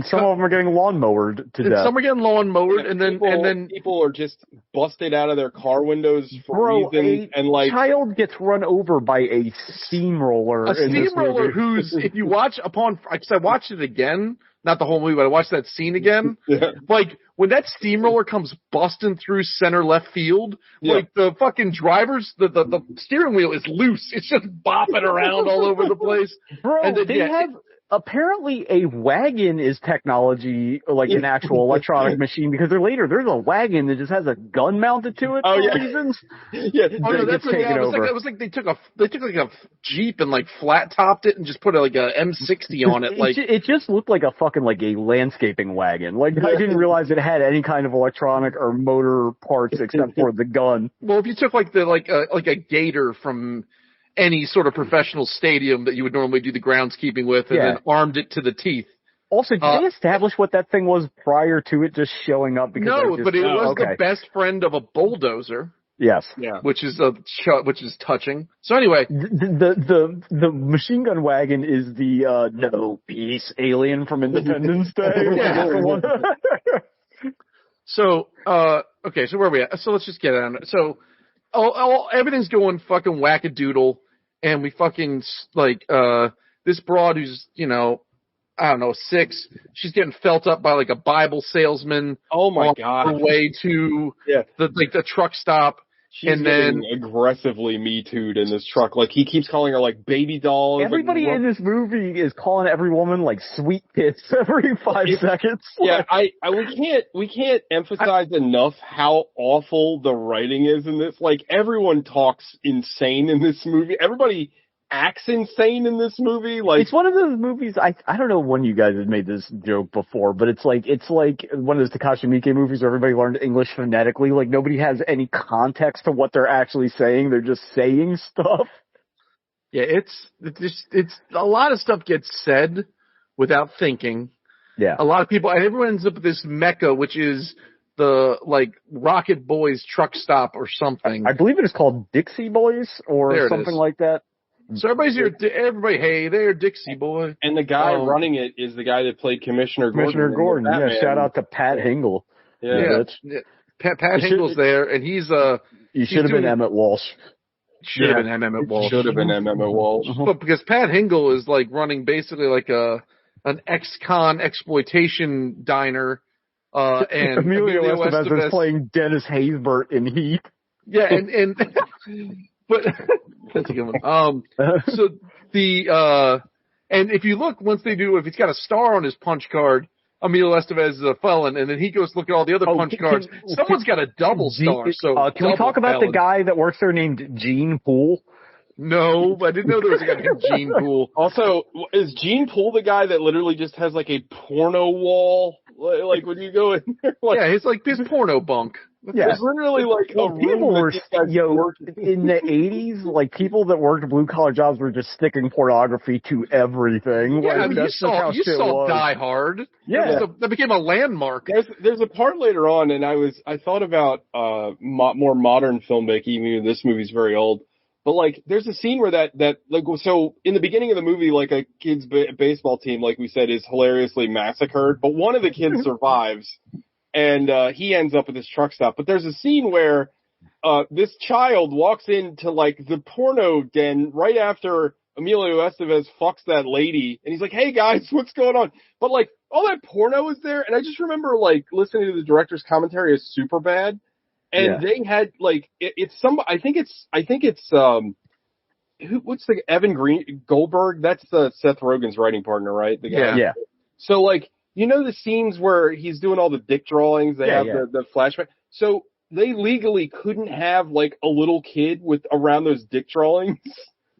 some of them are getting lawnmowered to death. Some are getting lawnmowered, and then people are just busted out of their car windows for reasons, and child gets run over by a steamroller. A steamroller who's, if you watch because I watched it again. Not the whole movie, but I watched that scene again. Yeah. When that steamroller comes busting through center left field, the fucking drivers, the steering wheel is loose. It's just bopping around all over the place. Bro, and then, apparently a wagon is technology, like an actual electronic machine, because there's a wagon that just has a gun mounted to it for reasons. Yeah. Oh no, that's taken over. It was like they took like a Jeep and like flat topped it and just put like a M60 on it. Like it just looked like a fucking like a landscaping wagon. Like I didn't realize it had any kind of electronic or motor parts except for the gun. Well, if you took like a gator from any sort of professional stadium that you would normally do the groundskeeping with, and then armed it to the teeth. Also, did they establish what that thing was prior to it just showing up? Because no, but it was the best friend of a bulldozer. Yes. Yeah. Which is touching. So anyway, the machine gun wagon is the no peace alien from Independence Day. So okay, so where are we at? So let's just get on it. So everything's going fucking wackadoodle, and we fucking like this broad who's I don't know 6. She's getting felt up by like a Bible salesman. Oh my god! On her way to the truck stop. She's getting aggressively Me Too'd in this truck. Like, he keeps calling her, like, baby dolls. Everybody in this movie is calling every woman, like, sweet tits every 5 seconds. Yeah, we can't emphasize enough how awful the writing is in this. Like, everyone talks insane in this movie. Everybody acts insane in this movie. Like, it's one of those movies, I don't know when you guys have made this joke before, but it's like one of those Takashi Miike movies where everybody learned English phonetically. Like, nobody has any context to what they're actually saying. They're just saying stuff. Yeah, it's a lot of stuff gets said without thinking. Yeah. A lot of people, and everyone ends up with this mecca, which is the, like, Rocket Boys truck stop or something. I believe it is called Dixie Boys or something like that. So everybody, hey there, Dixie boy. And the guy running it is the guy that played Commissioner Gordon. Yeah, shout out to Pat Hingle. Yeah. Pat Hingle's there, and he's he should have been Emmett Walsh. Should have been Emmett Walsh. But because Pat Hingle is like running basically like an ex-con exploitation diner, and Emilio Estevez is playing Dennis Haysbert in Heat. Yeah, and but that's a good one. So and if you look, once they do, if he's got a star on his punch card, Emilio Estevez is a felon, and then he goes look at all the other punch cards. Someone's got a double star. So can we talk about the guy that works there named Gene Poole? No, I didn't know there was a guy named Gene Poole. Also, is Gene Poole the guy that literally just has like a porno wall? Like when you go in there? Like, yeah, it's like this porno bunk. Yeah, it's literally like a people were in the 80s. Like people that worked blue collar jobs were just sticking pornography to everything. Yeah, like, you saw Die Hard. Yeah, that became a landmark. There's a part later on, and I thought about more modern filmmaking. Even this movie's very old, but like there's a scene where that like so in the beginning of the movie, like a kid's baseball team, like we said, is hilariously massacred, but one of the kids survives. And he ends up at this truck stop. But there's a scene where this child walks into like the porno den right after Emilio Estevez fucks that lady, and he's like, "Hey guys, what's going on?" But like all that porno is there, and I just remember like listening to the director's commentary is super bad, and they had like I think it's what's the Evan Goldberg? That's Seth Rogen's writing partner, right? The guy. Yeah. So like. You know the scenes where he's doing all the dick drawings? They have the flashback. So they legally couldn't have like a little kid with around those dick drawings.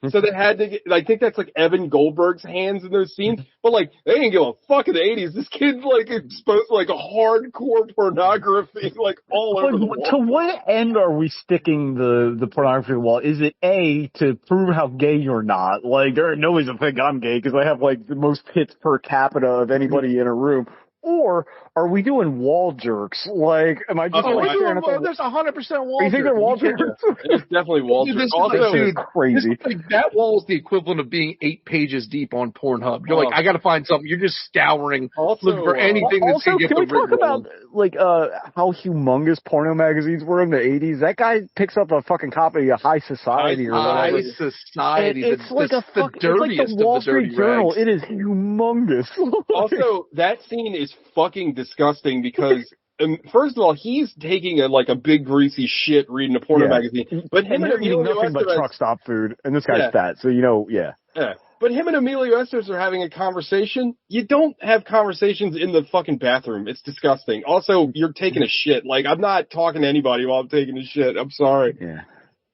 So they had to get, I think that's like Evan Goldberg's hands in those scenes. But like, they didn't give a fuck in the 80s. This kid's like exposed to like a hardcore pornography, like all over the wall. To what end are we sticking the pornography wall? Is it A, to prove how gay you're not? Like, nobody's gonna think I'm gay because I have like the most hits per capita of anybody in a room. Or are we doing wall jerks? Like, am I just there's 100% wall jerks. You think they're wall jerks? It's definitely wall jerks. Also, dude, crazy. That wall is the equipment of being 8 pages deep on Pornhub. You're like, I gotta find something. You're just scouring, looking for anything that's gonna get the rig roll. Can we talk about, like, how humongous porno magazines were in the 80s? That guy picks up a fucking copy of High Society or whatever. High Society. It's like the Wall Street Journal. It is humongous. Also, that scene is fucking disgusting because first of all, he's taking a big greasy shit reading a porno magazine, but him and they're eating nothing but truck stop food, and this guy's fat, so yeah. But him and Emilio Estevez are having a conversation. You don't have conversations in the fucking bathroom. It's disgusting. Also, you're taking a shit. Like, I'm not talking to anybody while I'm taking a shit. I'm sorry. Yeah.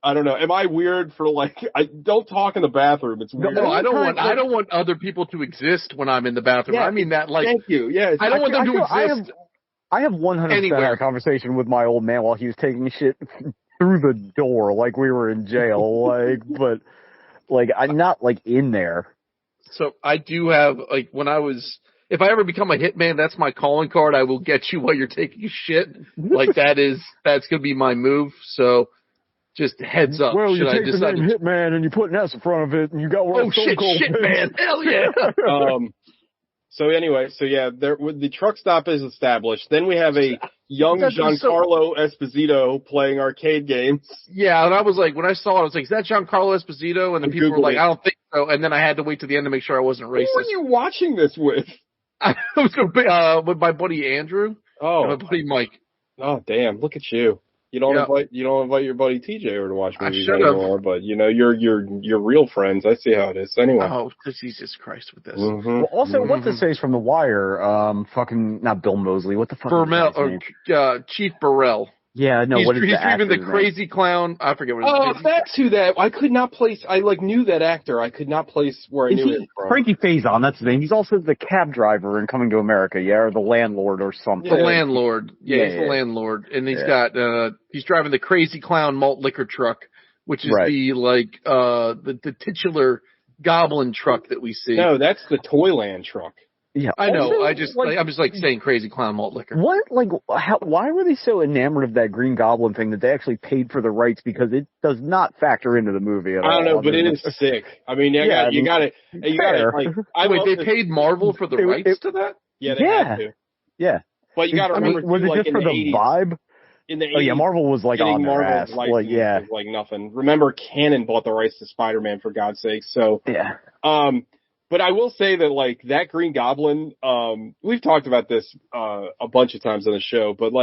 I don't know. Am I weird for like? I don't talk in the bathroom. It's weird. No, I don't want other people to exist when I'm in the bathroom. Yeah, I mean that like. Thank you. Yeah. I don't want them to exist. I have 100% had a conversation with my old man while he was taking shit through the door, like we were in jail. But I'm not in there. So I do have if I ever become a hitman, that's my calling card. I will get you while you're taking shit. That's gonna be my move. So. Just heads up. Well, you take the name Hitman and you put an S in front of it and you got one. Oh shit, man! Hell yeah! So anyway, with the truck stop is established. Then we have a young Giancarlo Esposito playing arcade games. Yeah, and I was like, when I saw it, I was like, is that Giancarlo Esposito? And then people were like, I don't think so. And then I had to wait to the end to make sure I wasn't racist. Who were you watching this with? I was with my buddy Andrew. Oh, and my buddy Mike. Oh, damn! Look at you. You don't invite your buddy TJ over to watch movies anymore, but you're real friends. I see how it is. Anyway. Oh, Jesus Christ with this. Mm-hmm. Well, also, what's his face from The Wire? Fucking not Bill Moseley. What the fuck? Chief Burrell. Yeah, no. He's even the crazy clown. I forget what. Oh, that's who that. I could not place. I knew that actor. I could not place where I knew him from. Frankie Faison. That's his name. He's also the cab driver in Coming to America. Yeah, or the landlord or something. The landlord. Yeah, he's the landlord, and he's got. He's driving the crazy clown malt liquor truck, which is the titular goblin truck that we see. No, that's the Toyland truck. Yeah, I know. I'm just saying crazy clown malt liquor. What? Why were they so enamored of that Green Goblin thing that they actually paid for the rights? Because it does not factor into the movie at all. I don't know, but it is sick. I mean, you got it. They paid Marvel for the rights to that? Yeah, they had to. Yeah, but you got to remember, was it just for the vibe? In the 80s, Marvel was on their ass. Was nothing. Remember, Canon bought the rights to Spider-Man for God's sake. So But I will say that, that Green Goblin, we've talked about this a bunch of times on the show, but,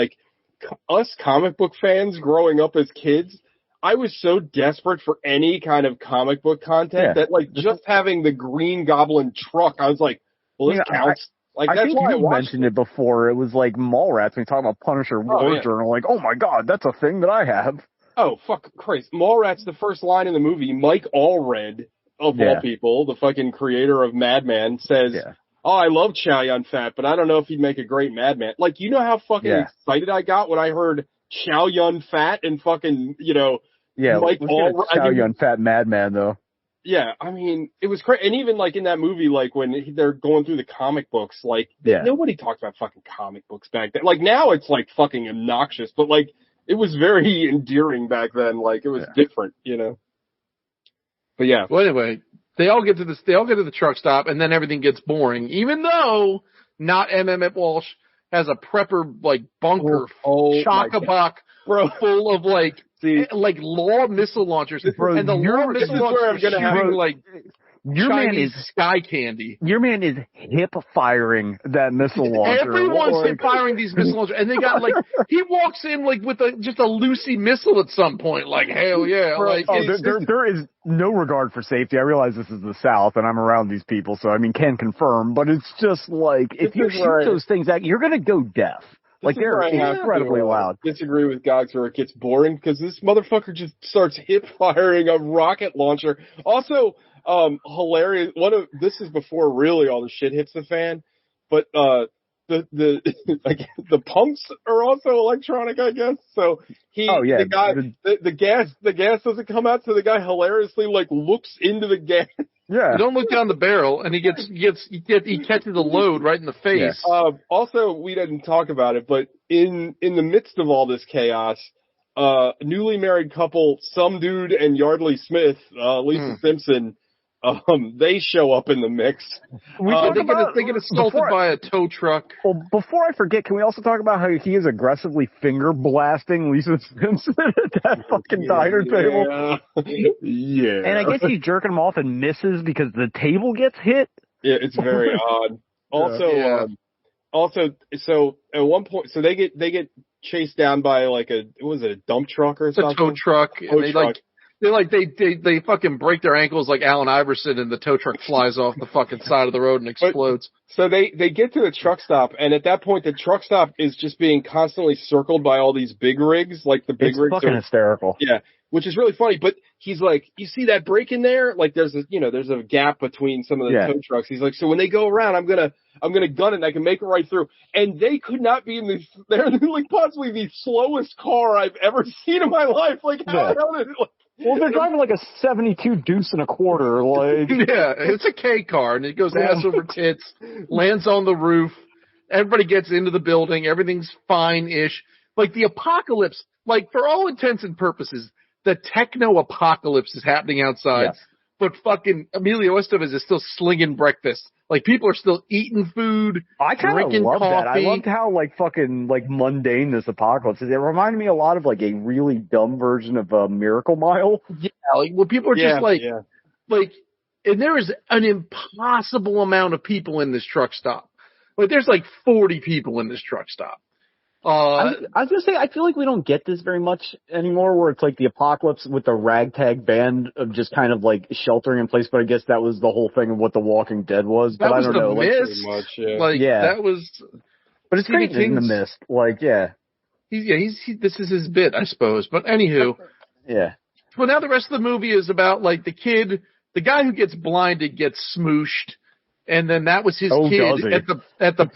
us comic book fans growing up as kids, I was so desperate for any kind of comic book content that, just having the Green Goblin truck, I was like, well, this counts. I think you mentioned it before. It was like Mallrats when you talk about Punisher War Journal. Oh, my God, that's a thing that I have. Oh, fuck Christ. Mallrats, the first line in the movie, Mike Allred, of all people, the fucking creator of Mad Men, says, oh, I love Chow Yun-Fat, but I don't know if he'd make a great Madman. You know how fucking excited I got when I heard Chow Yun-Fat and fucking, Mike Allred. Chow Yun-Fat Madman, though. Yeah, I mean, it was crazy. And even, in that movie, when they're going through the comic books, nobody talked about fucking comic books back then. Now it's, fucking obnoxious, but, it was very endearing back then. It was different, But yeah. Well, anyway, they all get to the truck stop, and then everything gets boring. Even though not M.M. Walsh has a prepper bunker, chock-a-block full of law missile launchers, and the law missile launchers are shooting Your Chinese man is sky candy. Your man is hip firing that missile launcher. Everyone's hip firing these missile launchers, and they got he walks in with just a Lucy missile at some point. Hell yeah! There is no regard for safety. I realize this is the South, and I'm around these people, so can confirm. But it's just if you shoot those things out, you're gonna go deaf. They're incredibly loud. Disagree with Gogs where it gets boring because this motherfucker just starts hip firing a rocket launcher. Also. Hilarious. This is before really all the shit hits the fan, but the pumps are also electronic, I guess. So the gas doesn't come out, so the guy hilariously looks into the gas. Yeah, you don't look down the barrel, and he catches a load right in the face. Also, we didn't talk about it, but in the midst of all this chaos, newly married couple, some dude and Yardley Smith, Lisa Simpson. They show up in the mix. They get assaulted by a tow truck. Well, before I forget, can we also talk about how he is aggressively finger blasting Lisa Simpson at that fucking diner table? Yeah. And I guess he's jerking him off and misses because the table gets hit. Yeah, it's very odd. Also, so at one point, so they get chased down by a dump truck or something? A tow truck. They fucking break their ankles like Allen Iverson, and the tow truck flies off the fucking side of the road and explodes. So they get to the truck stop, and at that point, the truck stop is just being constantly circled by all these big rigs, like the big rigs. It's fucking hysterical. Yeah, which is really funny. But he's like, you see that break in there? Like there's a gap between some of the tow trucks. He's like, so when they go around, I'm gonna gun it and I can make it right through. And they could not be they're like possibly the slowest car I've ever seen in my life. Like how the hell did it? Well, they're driving like a 72 Deuce and a quarter. Like, yeah, it's a K car, and it goes ass over tits, lands on the roof. Everybody gets into the building. Everything's fine-ish. Like the apocalypse, like for all intents and purposes, the techno-apocalypse is happening outside. Yes. But fucking Emilio Estevez is still slinging breakfast. Like people are still eating food. I kind of love that. I loved how like fucking like mundane this apocalypse is. It reminded me a lot of like a really dumb version of Miracle Mile. Yeah, like well, people are just like, and there is an impossible amount of people in this truck stop. Like there's like 40 people in this truck stop. I was gonna say, I feel like we don't get this very much anymore, where it's like the apocalypse with the ragtag band of just kind of like sheltering in place. But I guess that was the whole thing of what The Walking Dead was. But I don't know, Mist. Much, that was. But it's great in The Mist. Like, he's this is his bit, I suppose. But anywho, Well, now the rest of the movie is about like the guy who gets blinded gets smooshed, and then that was his kid at the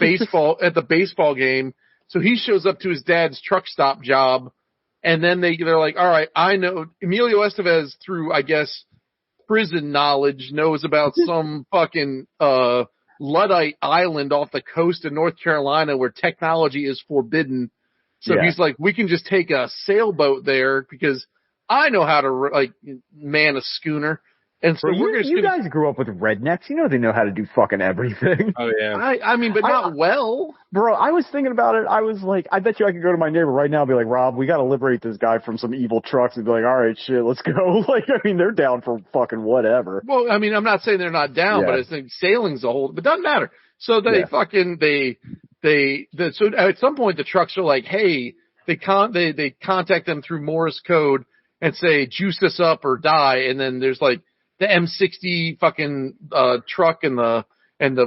baseball game. So he shows up to his dad's truck stop job, and then they're like, all right, I know Emilio Estevez through, I guess, prison knowledge knows about some fucking Luddite island off the coast of North Carolina where technology is forbidden. So he's like, we can just take a sailboat there because I know how to man a schooner. And so you guys grew up with rednecks. You know they know how to do fucking everything. Oh, yeah. I mean, but not well. Bro, I was thinking about it. I was like, I bet you I could go to my neighbor right now and be like, Rob, we got to liberate this guy from some evil trucks. And be like, all right, shit, let's go. Like, I mean, they're down for fucking whatever. Well, I mean, I'm not saying they're not down, but I think sailing's a whole, but it doesn't matter. So they so at some point the trucks are like, hey, they contact them through Morse code and say, juice us up or die. And then there's like, the M60 fucking truck and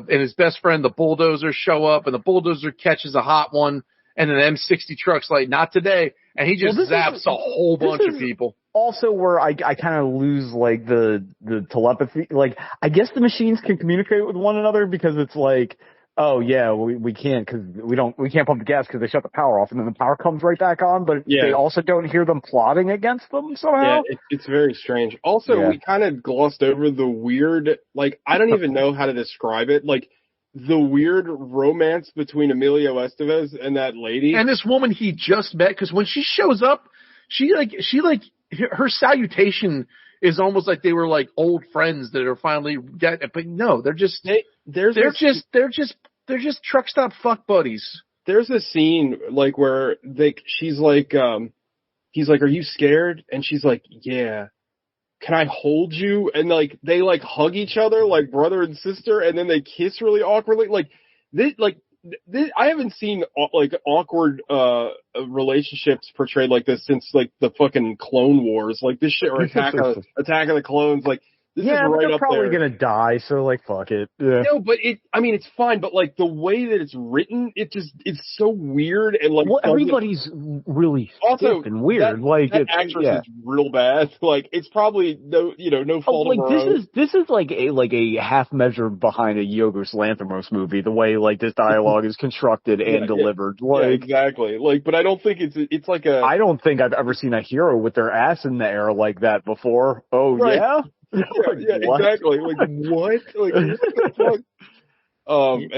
his best friend, the bulldozer, show up, and the bulldozer catches a hot one, and then the M60 truck's like, not today, and he just zaps a whole bunch of people. Also, where I kind of lose like the telepathy. Like, I guess the machines can communicate with one another because it's like, oh yeah, we can't because we can't pump the gas because they shut the power off, and then the power comes right back on. But they also don't hear them plotting against them somehow. Yeah, it's very strange. Also, we kind of glossed over the weird, like I don't even know how to describe it, like the weird romance between Emilio Estevez and that lady and this woman he just met. Because when she shows up, she her salutation is almost like they were like old friends that are finally getting. But no, they're just they're just truck stop fuck buddies. There's a scene like where she's like, he's like, are you scared? And she's like, yeah. Can I hold you? And like they like hug each other like brother and sister, and then they kiss really awkwardly. I haven't seen like awkward relationships portrayed like this since like the fucking Clone Wars. Like this shit or Attack of the Clones. Like this is right they're up probably there. Gonna die, so like fuck it. Yeah. No, but it's fine. But like the way that it's written, it's so weird and like everybody's really also and weird. That actress is real bad. Like it's probably no fault of her own. This is like a half measure behind a Yorgos Lanthimos movie. The way like this dialogue is constructed and delivered. Like exactly. Like, but I don't think it's like a. I don't think I've ever seen a hero with their ass in the air like that before. Oh yeah. Exactly. Like what? Like what the fuck?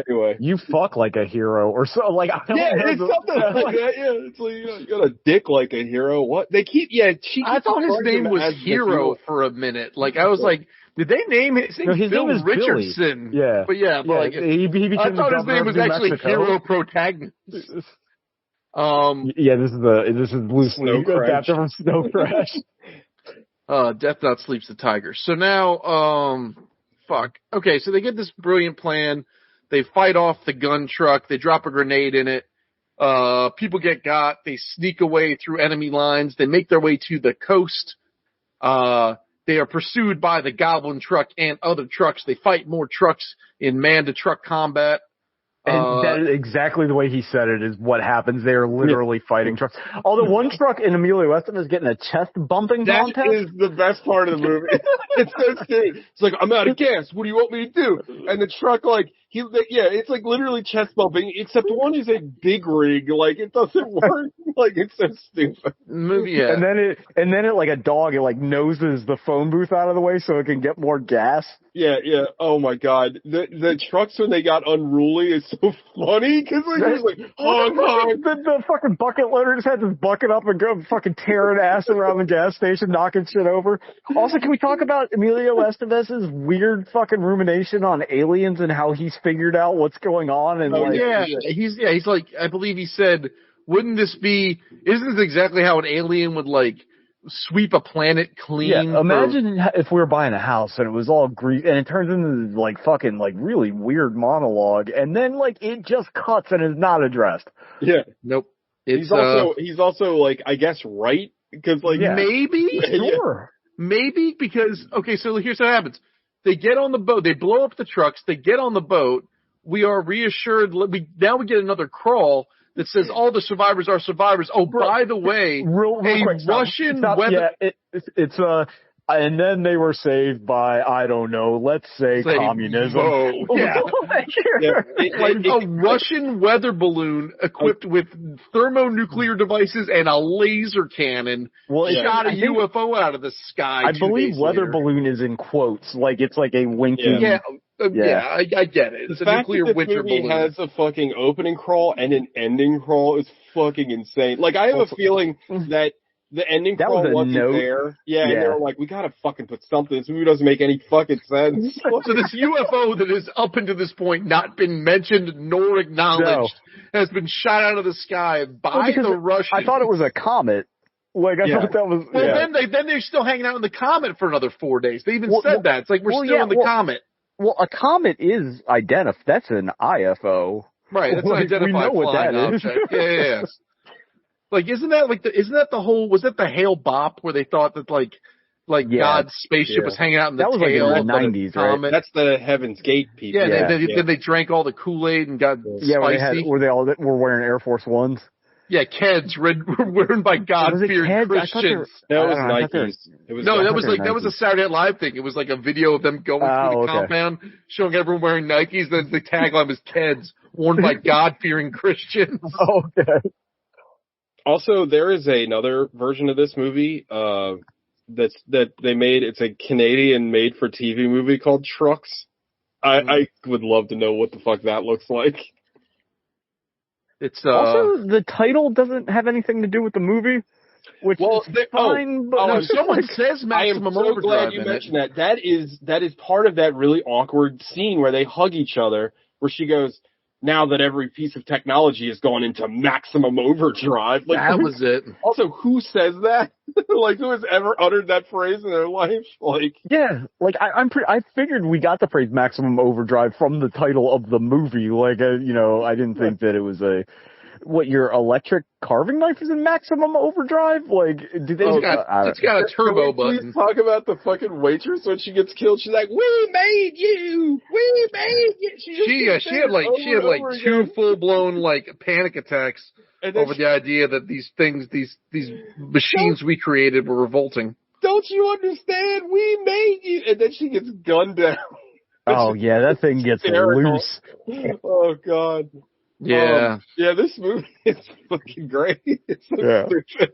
Anyway, you fuck like a hero or so. Like it's something like that. Yeah, it's like you got a dick like a hero. What they keep? Yeah, I thought his name was Hero for a minute. Like I was like, did they name his name? His name is Richardson. Billy. Yeah, but like I thought his name was actually Hero Protagonist. This is loosely adapted from Snow Crash. Death Knot sleeps the tiger. So now, okay, so they get this brilliant plan. They fight off the gun truck. They drop a grenade in it. People get got. They sneak away through enemy lines. They make their way to the coast. They are pursued by the Goblin truck and other trucks. They fight more trucks in man-to-truck combat. And that is exactly the way he said it is what happens. They are literally fighting trucks. Although one truck in Emilio Estevez is getting a chest bumping contest. That is the best part of the movie. It's so stupid. It's like, I'm out of gas. What do you want me to do? And the truck, it's like literally chest bumping, except one is a big rig. Like, it doesn't work. Like, it's so stupid. Yeah. And then it like a dog, it like noses the phone booth out of the way so it can get more gas. Yeah. Oh my God. The trucks when they got unruly is so funny because they're just like, honk, honk. The fucking bucket loader just had this bucket up and go fucking tearing ass around the gas station, knocking shit over. Also, can we talk about Emilio Estevez's weird fucking rumination on aliens and how he's figured out what's going on? And he's like, I believe he said, isn't this exactly how an alien would like sweep a planet clean? Yeah, imagine if we were buying a house and it was all green and it turns into like fucking like really weird monologue and then like it just cuts and is not addressed. Yeah. Nope. He's also like, I guess, right? Because like, maybe? Sure. Maybe because, okay, so here's what happens. They get on the boat, they blow up the trucks, they get on the boat, we are reassured, now we get another crawl that says all the survivors are survivors. Oh, by the way, real quick, Russian weather... Yeah, and then they were saved by, I don't know, let's say communism. A Russian weather balloon equipped with thermonuclear devices and a laser cannon shot a UFO out of the sky. I believe weather balloon is in quotes, like it's like a winking. I get it. It's the a fact nuclear that winter movie balloon. has a fucking opening crawl and an ending crawl is fucking insane. Like, I have a feeling that the ending crawl wasn't there. Yeah, and they were like, we gotta fucking put something. This movie doesn't make any fucking sense. So this UFO that has up until this point not been mentioned nor acknowledged has been shot out of the sky by the Russians. I thought it was a comet. Like, I thought that was... Well, then they're still hanging out in the comet for another 4 days. They even said that. It's like, we're still in the comet. Well, a comet is that's an IFO. Right, that's an identified we know what flying that object. Yeah. Like, isn't that the whole, was that the Hale Bop where they thought that God's spaceship was hanging out in the tail? That was like in the 90s, right? That's the Heaven's Gate people. Yeah, then they drank all the Kool-Aid and got spicy. Were they all wearing Air Force Ones? Yeah, Keds worn by God-fearing Christians. That was Nikes. That was a Saturday Night Live thing. It was like a video of them going through the compound, showing everyone wearing Nikes. Then the tagline was Keds, worn by God-fearing Christians. Okay. Also, there is another version of this movie that they made. It's a Canadian made-for-TV movie called Trucks. I would love to know what the fuck that looks like. It's also, the title doesn't have anything to do with the movie, which is fine. But someone says Maximum Overdrive. I am so glad you mentioned that. That is part of that really awkward scene where they hug each other, where she goes, now that every piece of technology has gone into maximum overdrive. Like, that was it. Also, who says that? Like, who has ever uttered that phrase in their life? Like, yeah, like I figured we got the phrase maximum overdrive from the title of the movie. Like, I didn't think that it was your electric carving knife is in maximum overdrive? Like, do they? It's got a turbo button. Please talk about the fucking waitress when she gets killed. She's like, "We made you. We made you." She had like two full blown panic attacks over the idea that these machines we created were revolting. Don't you understand? We made you, and then she gets gunned down. Oh yeah, that thing gets loose. Oh God. Yeah. This movie is fucking great. It's so stupid.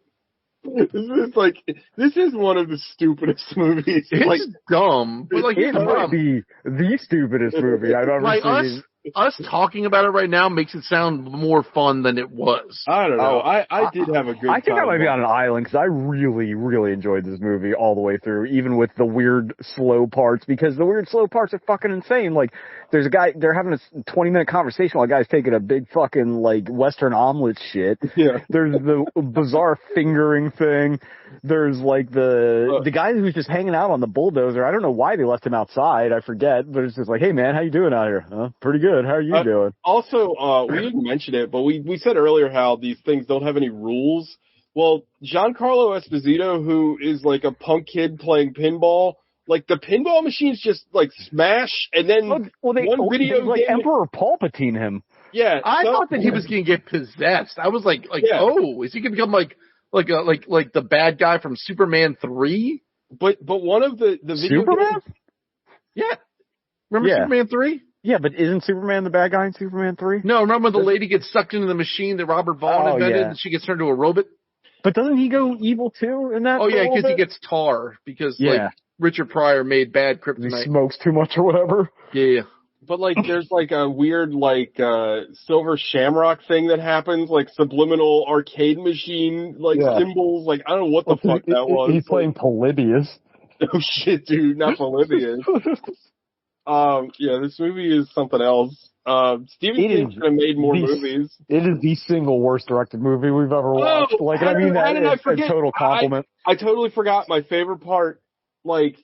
This is one of the stupidest movies. It's dumb. But it might be the stupidest movie I've ever seen. Us talking about it right now makes it sound more fun than it was. I don't know. I did have a good time. I think I might be on an island because I really, really enjoyed this movie all the way through, even with the weird, slow parts, because the weird, slow parts are fucking insane. Like, there's a guy, they're having a 20-minute conversation while a guy's taking a big fucking, Western omelet shit. Yeah. There's the bizarre fingering thing. There's, the guy who's just hanging out on the bulldozer. I don't know why they left him outside. I forget. But it's just like, hey, man, how you doing out here? Pretty good. How are you doing? Also, we didn't mention it, but we said earlier how these things don't have any rules. Well, Giancarlo Esposito, who is like a punk kid playing pinball, like the pinball machines just like smash, and then one video like game, Emperor Palpatine him. Yeah, I thought that he was going to get possessed. I was like, oh, is he going to become like the bad guy from Superman 3? But one of the video Superman? games, yeah, remember Superman 3? Yeah, but isn't Superman the bad guy in Superman 3? No, remember when the lady gets sucked into the machine that Robert Vaughn invented, and she gets turned into a robot? But doesn't he go evil too in that? Oh yeah, because he gets tar because like Richard Pryor made bad kryptonite. He smokes too much or whatever. Yeah. But like, there's like a weird like Silver Shamrock thing that happens, like subliminal arcade machine like symbols. Like I don't know what the fuck that was. He's playing Polybius. Oh shit, dude, not Polybius. Yeah, this movie is something else. Stephen King should have made more movies. It is the single worst directed movie we've ever watched. Like, I mean, that is a total compliment. I totally forgot my favorite part, like,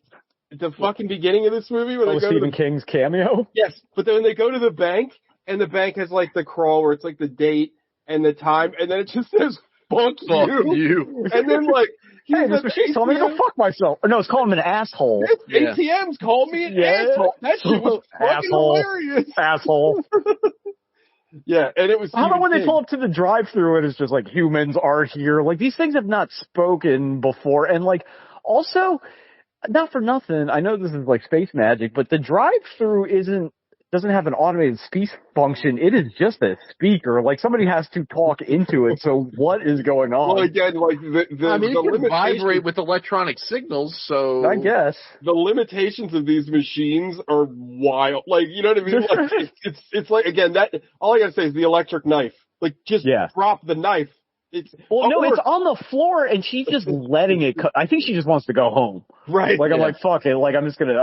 the fucking beginning of this movie. When they go Stephen King's cameo? Yes, but then when they go to the bank, and the bank has, like, the crawl where it's, like, the date and the time, and then it just says, fuck you. And then, like, hey, this machine told me to go fuck myself. Or no, it's calling him an asshole. ATM's called me an asshole. That shit was fucking hilarious. Asshole. Yeah, and it was. How about when they pull up to the drive-thru and it's just like, humans are here? Like, these things have not spoken before. And like, also, not for nothing, I know this is like space magic, but the drive-thru doesn't have an automated speech function. It is just a speaker. Like, somebody has to talk into it. So what is going on? Well, again, like it can vibrate with electronic signals. So I guess the limitations of these machines are wild. Like, you know what I mean? Like, it's like, again, that all I gotta say is the electric knife. Like, just drop the knife. It's on the floor, and she's just letting it. I think she just wants to go home. Right. Like, I'm like, fuck it. Like, I'm just gonna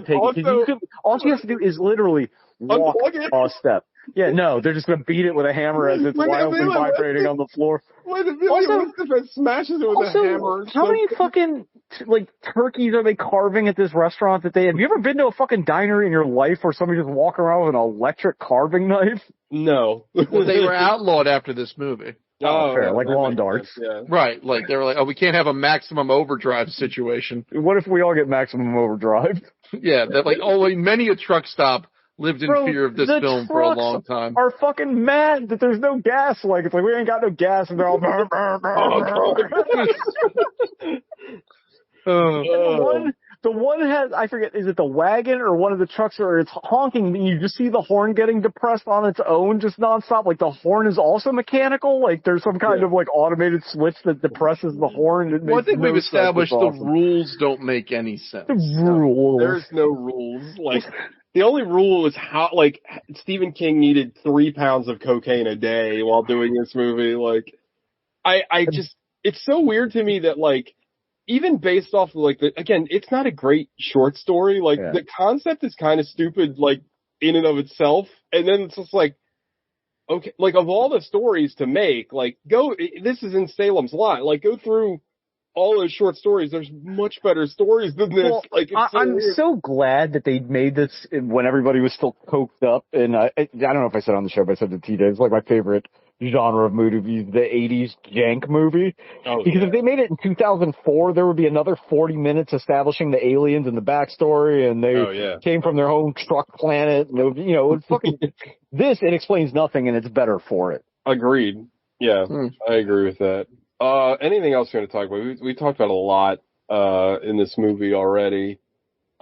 take it. All she has to do is literally walk a step. Yeah, no, they're just gonna beat it with a hammer as it's wildly vibrating on the floor. Also, smashes it with a hammer. How many fucking turkeys are they carving at this restaurant that they have? You ever been to a fucking diner in your life where somebody just walking around with an electric carving knife? No. Well, they were outlawed after this movie. Oh, fair. Like lawn darts. Yeah. Right. Like, they were like, we can't have a maximum overdrive situation. What if we all get maximum overdrive? Yeah. That many a truck stop lived in fear of this film for a long time. Are fucking mad that there's no gas. Like, it's like, we ain't got no gas, and they're all The one has, I forget, is it the wagon or one of the trucks where it's honking and you just see the horn getting depressed on its own just nonstop? Like, the horn is also mechanical? Like, there's some kind of, like, automated switch that depresses the horn? I think we've established the rules don't make any sense. The rules. There's no rules. Like, the only rule is how, like, Stephen King needed 3 pounds of cocaine a day while doing this movie. Like, I just, it's so weird to me that, like, even based off of, like, again, it's not a great short story. Like, the concept is kind of stupid, like, in and of itself. And then it's just like, okay, like, of all the stories to make, like, this is in Salem's Lot. Like, go through all those short stories. There's much better stories than this. Well, like, I'm so glad that they made this when everybody was still coked up. And I don't know if I said on the show, but I said to TJ, it's like my favorite genre of movies, the 80s jank movie. Because if they made it in 2004, there would be another 40 minutes establishing the aliens and the backstory, and they came from their own truck planet. And it would fucking it explains nothing, and it's better for it. Agreed. Yeah, I agree with that. Anything else you're going to talk about? We talked about a lot in this movie already.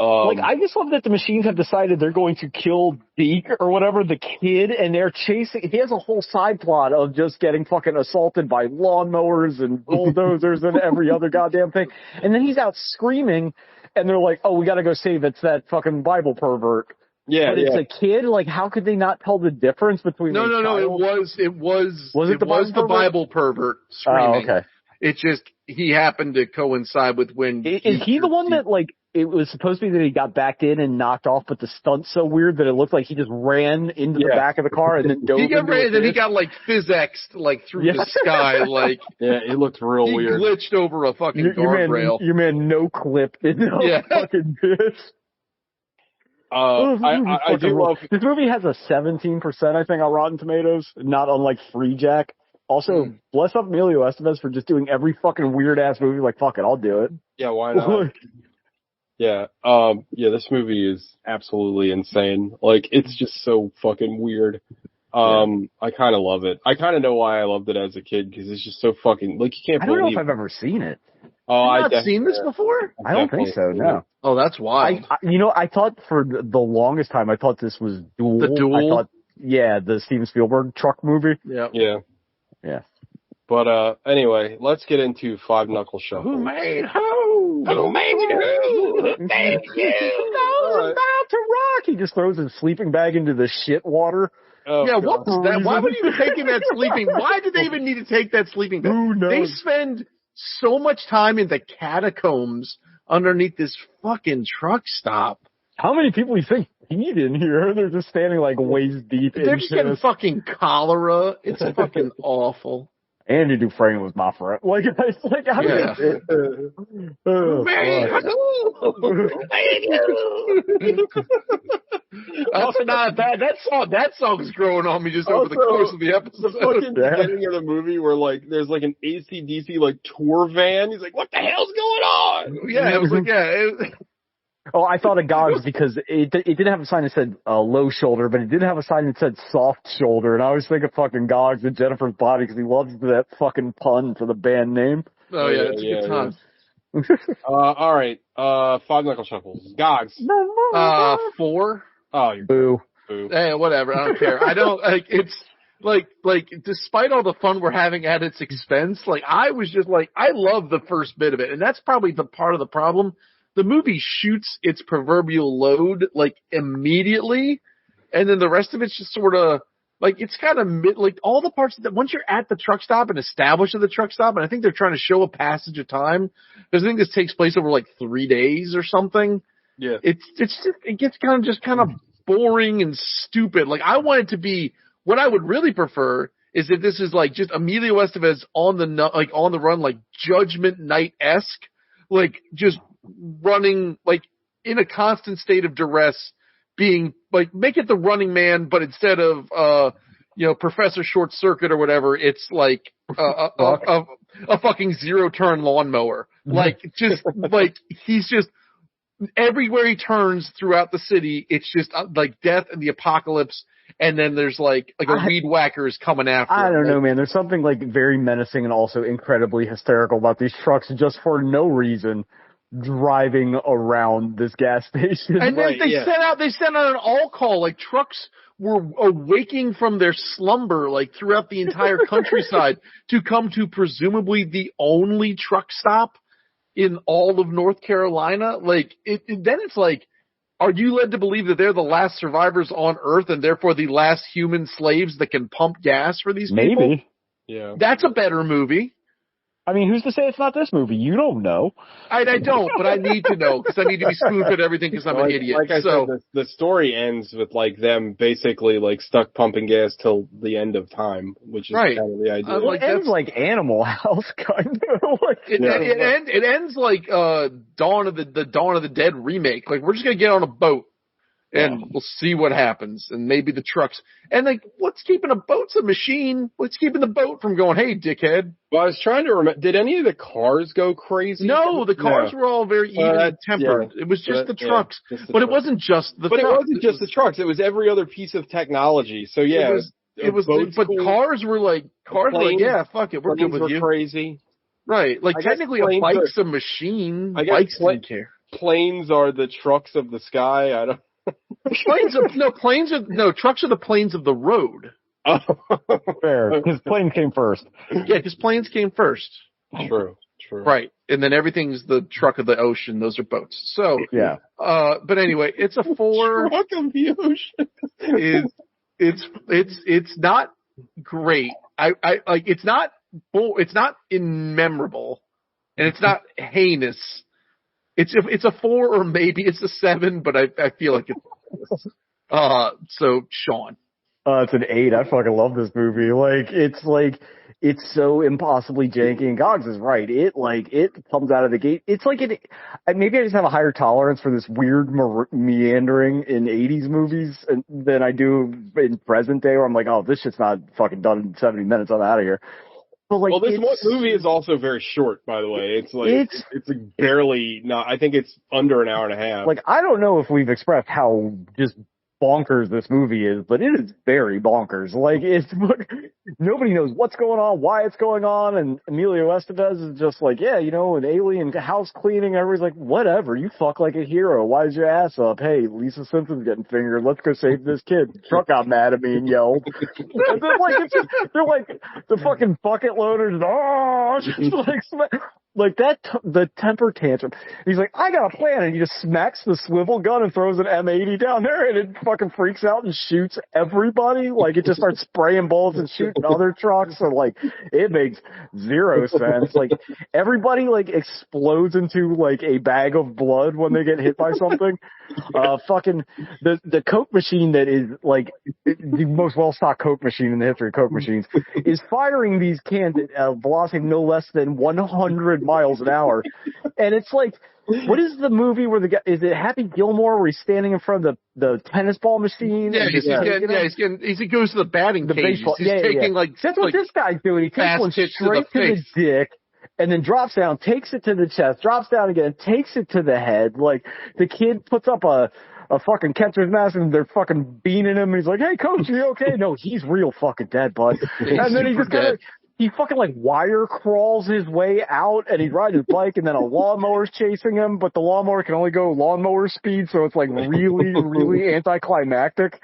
I just love that the machines have decided they're going to kill Deke or whatever, the kid, and they're chasing. He has a whole side plot of just getting fucking assaulted by lawnmowers and bulldozers and every other goddamn thing. And then he's out screaming, and they're like, "Oh, we got to go save it's that fucking Bible pervert." Yeah, but it's a kid. Like, how could they not tell the difference between? No. It was the Bible pervert screaming. Oh, okay. It's just he happened to coincide with when. Is he the one that, like, it was supposed to be that he got backed in and knocked off, but the stunt's so weird that it looked like he just ran into the back of the car and then dove into it? And he got, like, physicsed, like, through the sky, like. Yeah, it looked real weird. He glitched over a fucking guardrail. Your man no-clipped into a fucking bitch. I do love this movie has a 17%, I think, on Rotten Tomatoes, not unlike Free Jack. Also, bless up Emilio Estevez for just doing every fucking weird ass movie. Like, fuck it, I'll do it. Yeah, why not? Yeah. This movie is absolutely insane. Like, it's just so fucking weird. I kind of love it. I kind of know why I loved it as a kid, because it's just so fucking, like, you can't believe. I don't know if I've ever seen it. Oh, I've not seen this before? I don't think so, no. Oh, that's wild. I thought for the longest time, I thought this was Duel. The Duel? I thought, the Steven Spielberg truck movie. Yeah. Yeah. But, anyway, let's get into Five Knuckle Shuffle. Who made who? Who made who? Who made you? About to rock. He just throws his sleeping bag into the shit water. Oh, yeah, what was that? Why would you be taking that sleeping? Why did they even need to take that sleeping bag? Who knows? They spend so much time in the catacombs underneath this fucking truck stop. How many people do you think peed in here? They're just standing like waist deep. They're just getting fucking cholera. It's fucking awful. Andy Dufresne was my friend. Like, it's like, how do That's not bad. That song's growing on me just over the course of the episode. The fucking beginning of the movie where, like, there's, like, an AC/DC, like, tour van. He's like, what the hell's going on? Yeah, it was like, Oh, I thought of Gogs because it didn't have a sign that said low shoulder, but it did have a sign that said soft shoulder, and I always think of fucking Gogs and Jennifer's Body because he loves that fucking pun for the band name. Oh yeah, it's a good time. All right, Five Knuckle Shuffles. Gogs. 4. Oh, you're boo. Hey, whatever. I don't care. I don't like. It's like despite all the fun we're having at its expense, like I was just like I love the first bit of it, and that's probably the part of the problem. The movie shoots its proverbial load, like, immediately, and then the rest of it's just sort of, like, it's kind of, like, all the parts that, once you're at the truck stop and established at the truck stop, and I think they're trying to show a passage of time, because I think this takes place over, like, 3 days or something. Yeah. It gets kind of boring and stupid. Like, I want it to be, what I would really prefer is that this is, like, just Emilio Estevez on the run, like, Judgment Night-esque, like, just running like in a constant state of duress, being like make it the Running Man, but instead of Professor Short Circuit or whatever, it's like a fucking zero turn lawnmower. Like just like he's just everywhere he turns throughout the city, it's just like death and the apocalypse. And then there's like a weed whacker is coming after him. I don't know, man. There's something like very menacing and also incredibly hysterical about these trucks just for no reason. Driving around this gas station. And then they sent out an all call, like trucks were awaking from their slumber, like throughout the entire countryside to come to presumably the only truck stop in all of North Carolina. Like then it's like, are you led to believe that they're the last survivors on Earth and therefore the last human slaves that can pump gas for these people? Maybe. Yeah. That's a better movie. I mean, who's to say it's not this movie? You don't know. I don't, but I need to know because I need to be spoon-fed everything because I'm an idiot. Like I said, the story ends with like them basically like stuck pumping gas till the end of time, which is kind of the idea. It ends like Animal House, kind of. Like, it ends like Dawn of the Dead remake. Like we're just gonna get on a boat. And we'll see what happens. And maybe the trucks. And like, what's keeping a boat's a machine? What's keeping the boat from going, hey, dickhead? Well, I was trying to remember, did any of the cars go crazy? No, the cars were all very even and tempered. It was just the trucks. But it wasn't just the trucks. But it wasn't just the trucks. It was every other piece of technology. So yeah. Cars were like, yeah, fuck it, we're good with you. Crazy. Right. Like technically a bike's a machine. Bikes don't care. Planes are the trucks of the sky. I don't. Trucks are the planes of the road. Oh, fair. Because planes came first. Yeah, because planes came first. True. Right, and then everything's the truck of the ocean. Those are boats. So yeah. But anyway, it's a 4. Truck of the ocean. It's not great. I like it's not immemorable, and it's not heinous. It's a 4 or maybe it's a 7, but I feel like it's so Sean. It's an 8. I fucking love this movie. Like it's like it's so impossibly janky, and Gogs is right. It comes out of the gate. It's like maybe I just have a higher tolerance for this weird meandering in 80s movies than I do in present day, where I'm like, oh, this shit's not fucking done in 70 minutes. I'm out of here. But like, this movie is also very short, by the way. It's like barely not. I think it's under an hour and a half. Like, I don't know if we've expressed how just bonkers this movie is, but it is very bonkers. Like, nobody knows what's going on, why it's going on, and Emilio Estevez is just like, yeah, an alien house cleaning. Everybody's like, whatever, you fuck like a hero. Why's your ass up? Hey, Lisa Simpson's getting fingered. Let's go save this kid. The truck got mad at me and yelled. And then, like, they're like, the fucking bucket loaders, just like that, the temper tantrum. He's like, I got a plan, and he just smacks the swivel gun and throws an M80 down there, and it fucking freaks out and shoots everybody. Like, it just starts spraying bullets and shooting other trucks, and like, it makes zero sense. Like, everybody like explodes into like a bag of blood when they get hit by something. Fucking the Coke machine that is like the most well-stocked Coke machine in the history of Coke machines is firing these cans at a velocity of no less than 100 miles an hour. And it's like, what is the movie where the guy, is it Happy Gilmore where he's standing in front of the tennis ball machine? Yeah, he goes to the batting cage. Baseball. He's taking like, that's what this guy's doing. He takes one straight to the dick, and then drops down, takes it to the chest, drops down again, takes it to the head. Like, the kid puts up a fucking catcher's mask, and they're fucking beaning him, and he's like, hey, coach, are you okay? No, he's real fucking dead, bud. And then he just he fucking like wire crawls his way out, and he's riding his bike, and then a lawnmower's chasing him, but the lawnmower can only go lawnmower speed, so it's like really, really anticlimactic.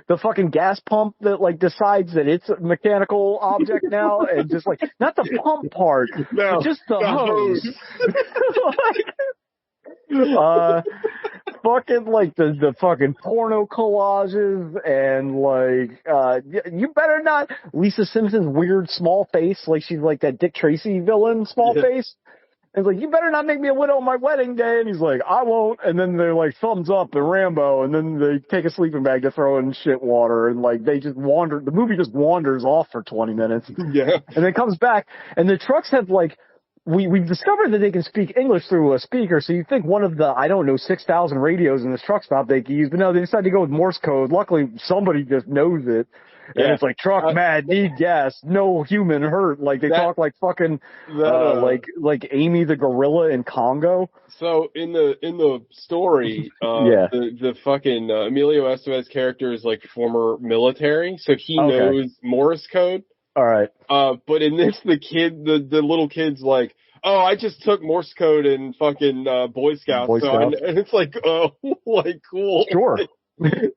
The fucking gas pump that like decides that it's a mechanical object now, and just like, not the pump part, but just the hose. Fucking like the fucking porno collages, and like you better not, Lisa Simpson's weird small face, like she's like that Dick Tracy villain small face. And it's like, you better not make me a widow on my wedding day. And he's like, I won't. And then they're like, thumbs up and Rambo. And then they take a sleeping bag to throw in shit water. And like, they just wander. The movie just wanders off for 20 minutes. Yeah. And then comes back. And the trucks have like, we've discovered that they can speak English through a speaker. So you think one of the, 6,000 radios in this truck stop they can use. But no, they decided to go with Morse code. Luckily, somebody just knows it. And it's like, truck mad, need gas, no human hurt. Like, they talk like fucking, like Amy the gorilla in Congo. So in the story, the fucking Emilio Estevez character is like former military, so he knows Morse code. All right. But in this, the little kid's like, oh, I just took Morse code in fucking Boy Scouts. And it's like, oh, like, cool. Sure. It's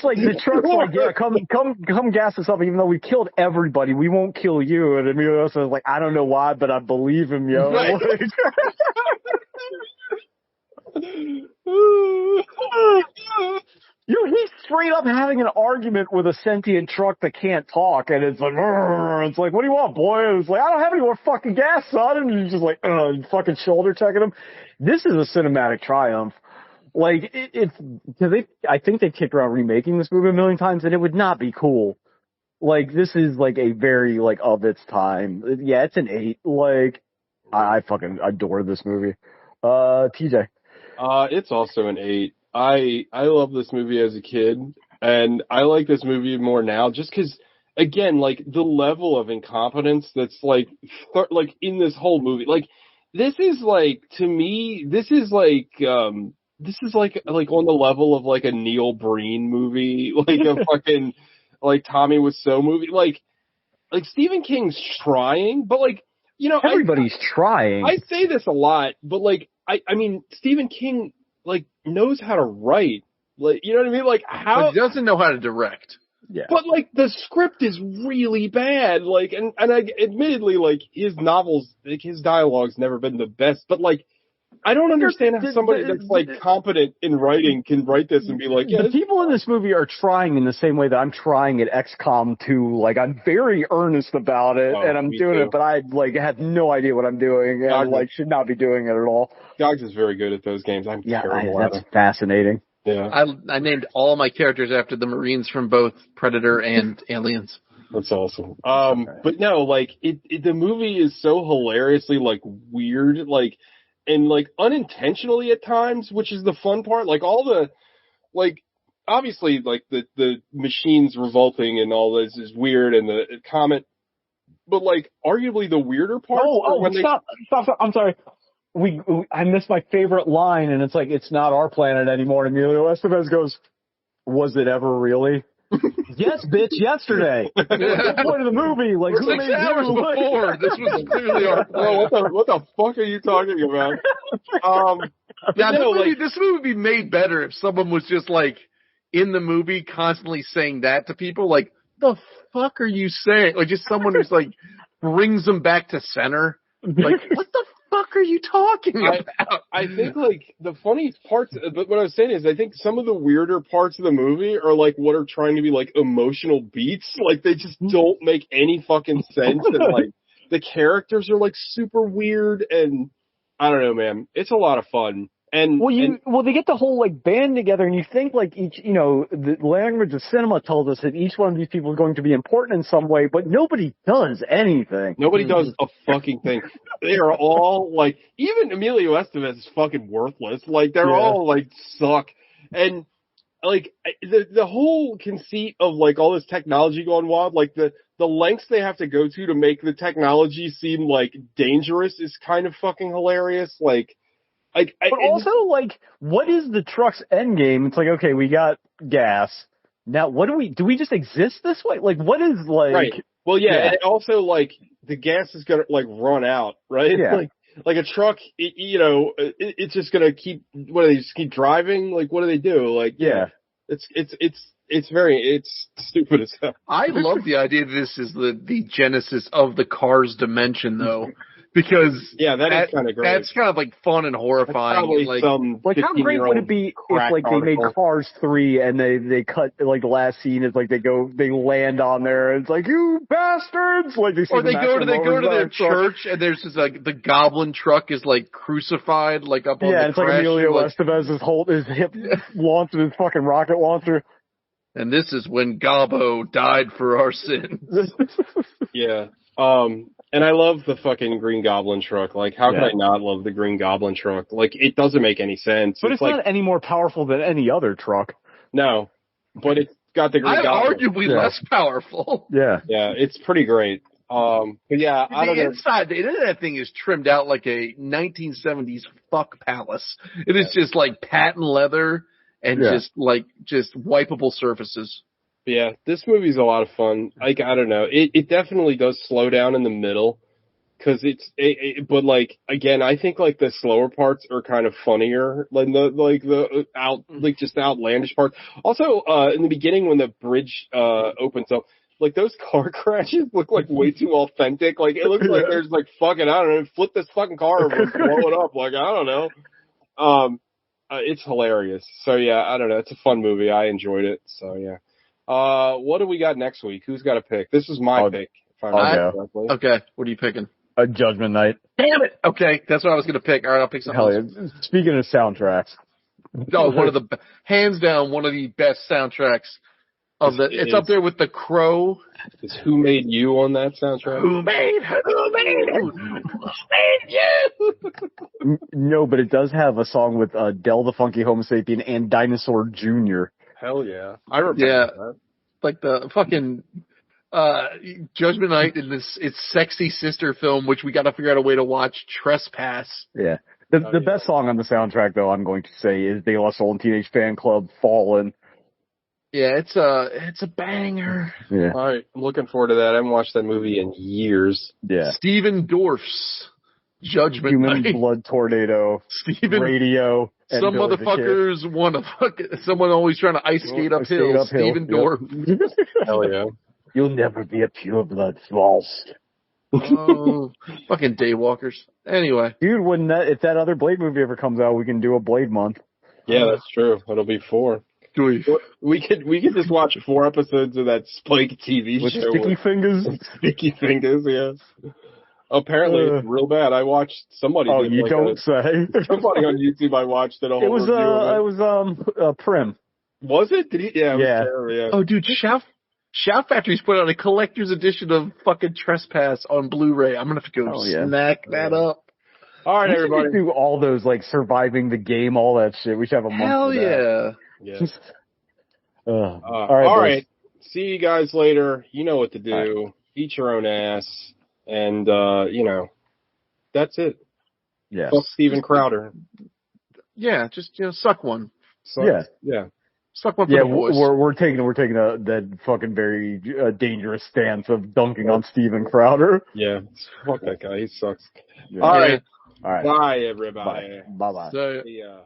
like the truck's like, yeah, come gas us up, even though we killed everybody, we won't kill you. And Emilio says like, I don't know why, but I believe him, yo. Right. He's straight up having an argument with a sentient truck that can't talk, and it's like, what do you want, boy? And it's like, I don't have any more fucking gas, son. And he's just like, fucking shoulder checking him. This is a cinematic triumph. Like, I think they kicked around remaking this movie a million times, and it would not be cool. Like, this is like a very, like, of its time. Yeah, it's an 8. Like, I fucking adore this movie. TJ. It's also an 8. I love this movie as a kid, and I like this movie more now just because, again, like, the level of incompetence that's, like in this whole movie. Like, this is, like, to me, this is like on the level of like a Neil Breen movie, like a fucking like Tommy Wiseau movie. Like Stephen King's trying, but like, everybody's trying. I say this a lot, but like I mean Stephen King like knows how to write. Like, you know what I mean? Like, how but he doesn't know how to direct. Yeah. But like the script is really bad. Like, and I admittedly, like, his novels, like, his dialogue's never been the best, but like, I don't understand how somebody that's like competent in writing can write this and be like, yeah. The people in this movie are trying in the same way that I'm trying at XCOM 2. Like, I'm very earnest about it, and I'm doing it, but I like have no idea what I'm doing, and I like should not be doing it at all. Gogs is very good at those games. I'm terrible at it. That's fascinating. Yeah. I named all my characters after the Marines from both Predator and Aliens. That's awesome. But no, like the movie is so hilariously like weird, like and like unintentionally at times, which is the fun part. Like all the like obviously like the machines revolting and all this is weird and the comet, but like arguably the weirder part. Stop! I'm sorry. I missed my favorite line, and it's like, it's not our planet anymore. And Emilio Estevez goes, "Was it ever really?" Yes, bitch, yesterday. What's the point of the movie? Like, who 6 hours before. This was clearly our planet. What the fuck are you talking about? This movie would be made better if someone was just like in the movie constantly saying that to people. Like, the fuck are you saying? Like, just someone who's like brings them back to center. Like, what the fuck are you talking about? I think like the funniest parts, but what I was saying is I think some of the weirder parts of the movie are like what are trying to be like emotional beats. Like they just don't make any fucking sense. And like the characters are like super weird and I don't know, man. It's a lot of fun. And they get the whole like band together, and you think like each, the language of cinema tells us that each one of these people is going to be important in some way, but nobody does anything. Nobody does a fucking thing. They are all like, even Emilio Estevez is fucking worthless. Like they're all like suck, and like the whole conceit of like all this technology going wild, like the lengths they have to go to make the technology seem like dangerous is kind of fucking hilarious. Like. But also, like, what is the truck's end game? It's like, okay, we got gas. Now, what do we just exist this way? Like, what is, like... Right. Well, yeah, and also, like, the gas is gonna, like, run out, right? Yeah. Like a truck, it's just gonna keep, just keep driving? Like, what do they do? Like, it's stupid as hell. I love the idea that this is the genesis of the Cars dimension, though. Because that is kind of great. That's kind of like fun and horrifying. And like how great would it be if like they made Cars 3 and they cut like the last scene is like they land on there and it's like, you bastards, like they go to their church and there's just like the goblin truck is like crucified like up on the it's like Emilio Estevez his hip launched his fucking rocket launcher. And this is when Gobbo died for our sins. Yeah. And I love the fucking Green Goblin truck. Like, how could I not love the Green Goblin truck? Like, it doesn't make any sense. But it's like, not any more powerful than any other truck. No, but it's got the Green Goblin. Arguably less powerful. Yeah. Yeah, it's pretty great. But yeah, I don't know. The internet thing is trimmed out like a 1970s fuck palace. It is just like patent leather and just wipeable surfaces. Yeah, this movie's a lot of fun. Like, I don't know. It definitely does slow down in the middle. Cause but like, again, I think like the slower parts are kind of funnier than just outlandish parts. Also, in the beginning when the bridge, opens up, like those car crashes look like way too authentic. Like, it looks like there's like fucking, I don't know, flip this fucking car over and blow it up. Like, I don't know. It's hilarious. So yeah, I don't know. It's a fun movie. I enjoyed it. So yeah. What do we got next week? Who's got a pick? This is my pick. If I remember correctly. Okay, what are you picking? A Judgment Night. Damn it! Okay, that's what I was going to pick. All right, I'll pick something else. Speaking of soundtracks. No, hands down, one of the best soundtracks it's up there with The Crow. Is Who Made You on that soundtrack? Who made you? No, but it does have a song with Del the Funky Homo Sapien and Dinosaur Jr. Hell yeah. I remember that. Like the fucking Judgment Night and its sexy sister film, which we got to figure out a way to watch, Trespass. Yeah. The best song on the soundtrack, though, I'm going to say, is De La Soul and Teenage Fan Club, Fallen. Yeah, it's a banger. Yeah. All right, I'm looking forward to that. I haven't watched that movie in years. Yeah. Stephen Dorff's Judgment Human Night. Blood Tornado. Radio. Some motherfuckers want to someone always trying to ice skate uphill. Stephen Dorff. Hell yeah. You'll never be a pure blood false. Oh, fucking daywalkers. Anyway. Dude, if that other Blade movie ever comes out, we can do a Blade month. Yeah, that's true. It'll be 4. We could just watch 4 episodes of that Spike TV with show. Sticky Fingers? Sticky Fingers, yeah. Apparently it's real bad. I watched somebody. Oh, you don't say. Somebody on YouTube I watched it. It was Prim. Was it? Did he? Yeah. Yeah. Terrible, yeah. Oh, dude, shout Shout Factory's put out a collector's edition of fucking Trespass on Blu-ray. I'm gonna have to go snack that up. All right, everybody. Do all those, like, surviving the game, all that shit. We should have a month for that. Yeah. All right. See you guys later. You know what to do. Right. Eat your own ass. And, that's it. Yeah. Fuck Steven Crowder. Yeah, just, suck one. Yeah. Suck one for the boys. We're taking that fucking very dangerous stance of dunking on Steven Crowder. Yeah. Fuck that guy. He sucks. Yeah. All right. All right. Bye, everybody. Bye-bye. See ya.